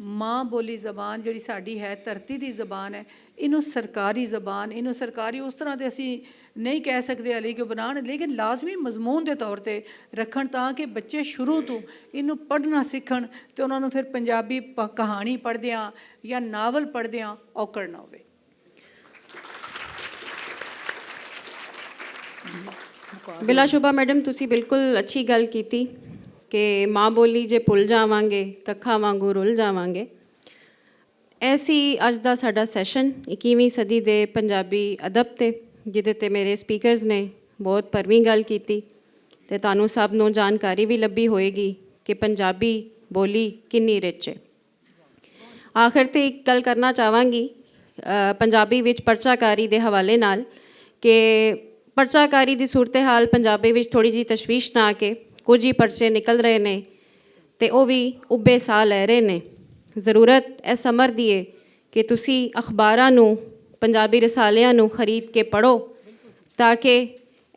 ਮਾਂ ਬੋਲੀ ਜ਼ਬਾਨ ਜਿਹੜੀ ਸਾਡੀ ਹੈ, ਧਰਤੀ ਦੀ ਜ਼ਬਾਨ ਹੈ, ਇਹਨੂੰ ਸਰਕਾਰੀ ਜ਼ਬਾਨ, ਇਹਨੂੰ ਸਰਕਾਰੀ ਉਸ ਤਰ੍ਹਾਂ ਤੇ ਅਸੀਂ ਨਹੀਂ ਕਹਿ ਸਕਦੇ ਹਾਲੇ ਕਿ ਬਣਾਉਣ, ਲੇਕਿਨ ਲਾਜ਼ਮੀ ਮਜ਼ਮੂਨ ਦੇ ਤੌਰ 'ਤੇ ਰੱਖਣ ਤਾਂ ਕਿ ਬੱਚੇ ਸ਼ੁਰੂ ਤੋਂ ਇਹਨੂੰ ਪੜ੍ਹਨਾ ਸਿੱਖਣ ਅਤੇ ਉਹਨਾਂ ਨੂੰ ਫਿਰ ਪੰਜਾਬੀ ਕਹਾਣੀ ਪੜ੍ਹਦਿਆਂ ਜਾਂ ਨਾਵਲ ਪੜ੍ਹਦਿਆਂ ਔਕੜ ਨਾ ਹੋਵੇ। ਬਿਲਾਸ਼ੁਬਾ ਮੈਡਮ, ਤੁਸੀਂ ਬਿਲਕੁਲ ਅੱਛੀ ਗੱਲ ਕੀਤੀ ਕਿ ਮਾਂ ਬੋਲੀ ਜੇ ਭੁੱਲ ਜਾਵਾਂਗੇ ਕੱਖਾਂ ਵਾਂਗੂ ਰੁੱਲ ਜਾਵਾਂਗੇ। ਐਸੀ ਅੱਜ ਦਾ ਸਾਡਾ ਸੈਸ਼ਨ 21ਵੀਂ ਸਦੀ ਦੇ ਪੰਜਾਬੀ ਅਦਬ ਤੇ, ਜਿਹਦੇ ਤੇ ਮੇਰੇ ਸਪੀਕਰਸ ਨੇ ਬਹੁਤ ਭਰਵੀਂ ਗੱਲ ਕੀਤੀ ਤੇ ਤੁਹਾਨੂੰ ਸਭ ਨੂੰ ਜਾਣਕਾਰੀ ਵੀ ਲੱਭੀ ਹੋਏਗੀ ਕਿ ਪੰਜਾਬੀ ਬੋਲੀ ਕਿੰਨੀ ਰਿਚ ਹੈ। ਆਖਰ ਤੇ ਇੱਕ ਗੱਲ ਕਰਨਾ ਚਾਹਾਂਗੀ ਪੰਜਾਬੀ ਵਿੱਚ ਪਰਚਾਕਾਰੀ ਦੇ ਹਵਾਲੇ ਨਾਲ ਕਿ ਪਰਚਾਕਾਰੀ ਦੀ ਸੂਰਤ ਹਾਲ ਪੰਜਾਬੀ ਵਿੱਚ ਥੋੜ੍ਹੀ ਜਿਹੀ ਤਸ਼ਵੀਸ਼ ਨਾ ਕੇ ਕੁਝ ਹੀ ਪਰਚੇ ਨਿਕਲ ਰਹੇ ਨੇ ਤੇ ਉਹ ਵੀ ਉੱਭੇ ਸਾਹ ਲੈ ਰਹੇ ਨੇ। ਜ਼ਰੂਰਤ ਇਹ ਸਮਝਦੀ ਹੈ ਕਿ ਤੁਸੀਂ ਅਖਬਾਰਾਂ ਨੂੰ, ਪੰਜਾਬੀ ਰਸਾਲਿਆਂ ਨੂੰ ਖਰੀਦ ਕੇ ਪੜ੍ਹੋ ਤਾਂ ਕਿ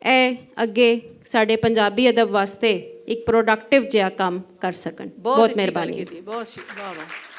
ਇਹ ਅੱਗੇ ਸਾਡੇ ਪੰਜਾਬੀ ਅਦਬ ਵਾਸਤੇ ਇੱਕ ਪ੍ਰੋਡਕਟਿਵ ਜਿਹਾ ਕੰਮ ਕਰ ਸਕਣ। ਬਹੁਤ ਮਿਹਰਬਾਨੀ। ਬਹੁਤ ਵਾਹ ਵਾਹ।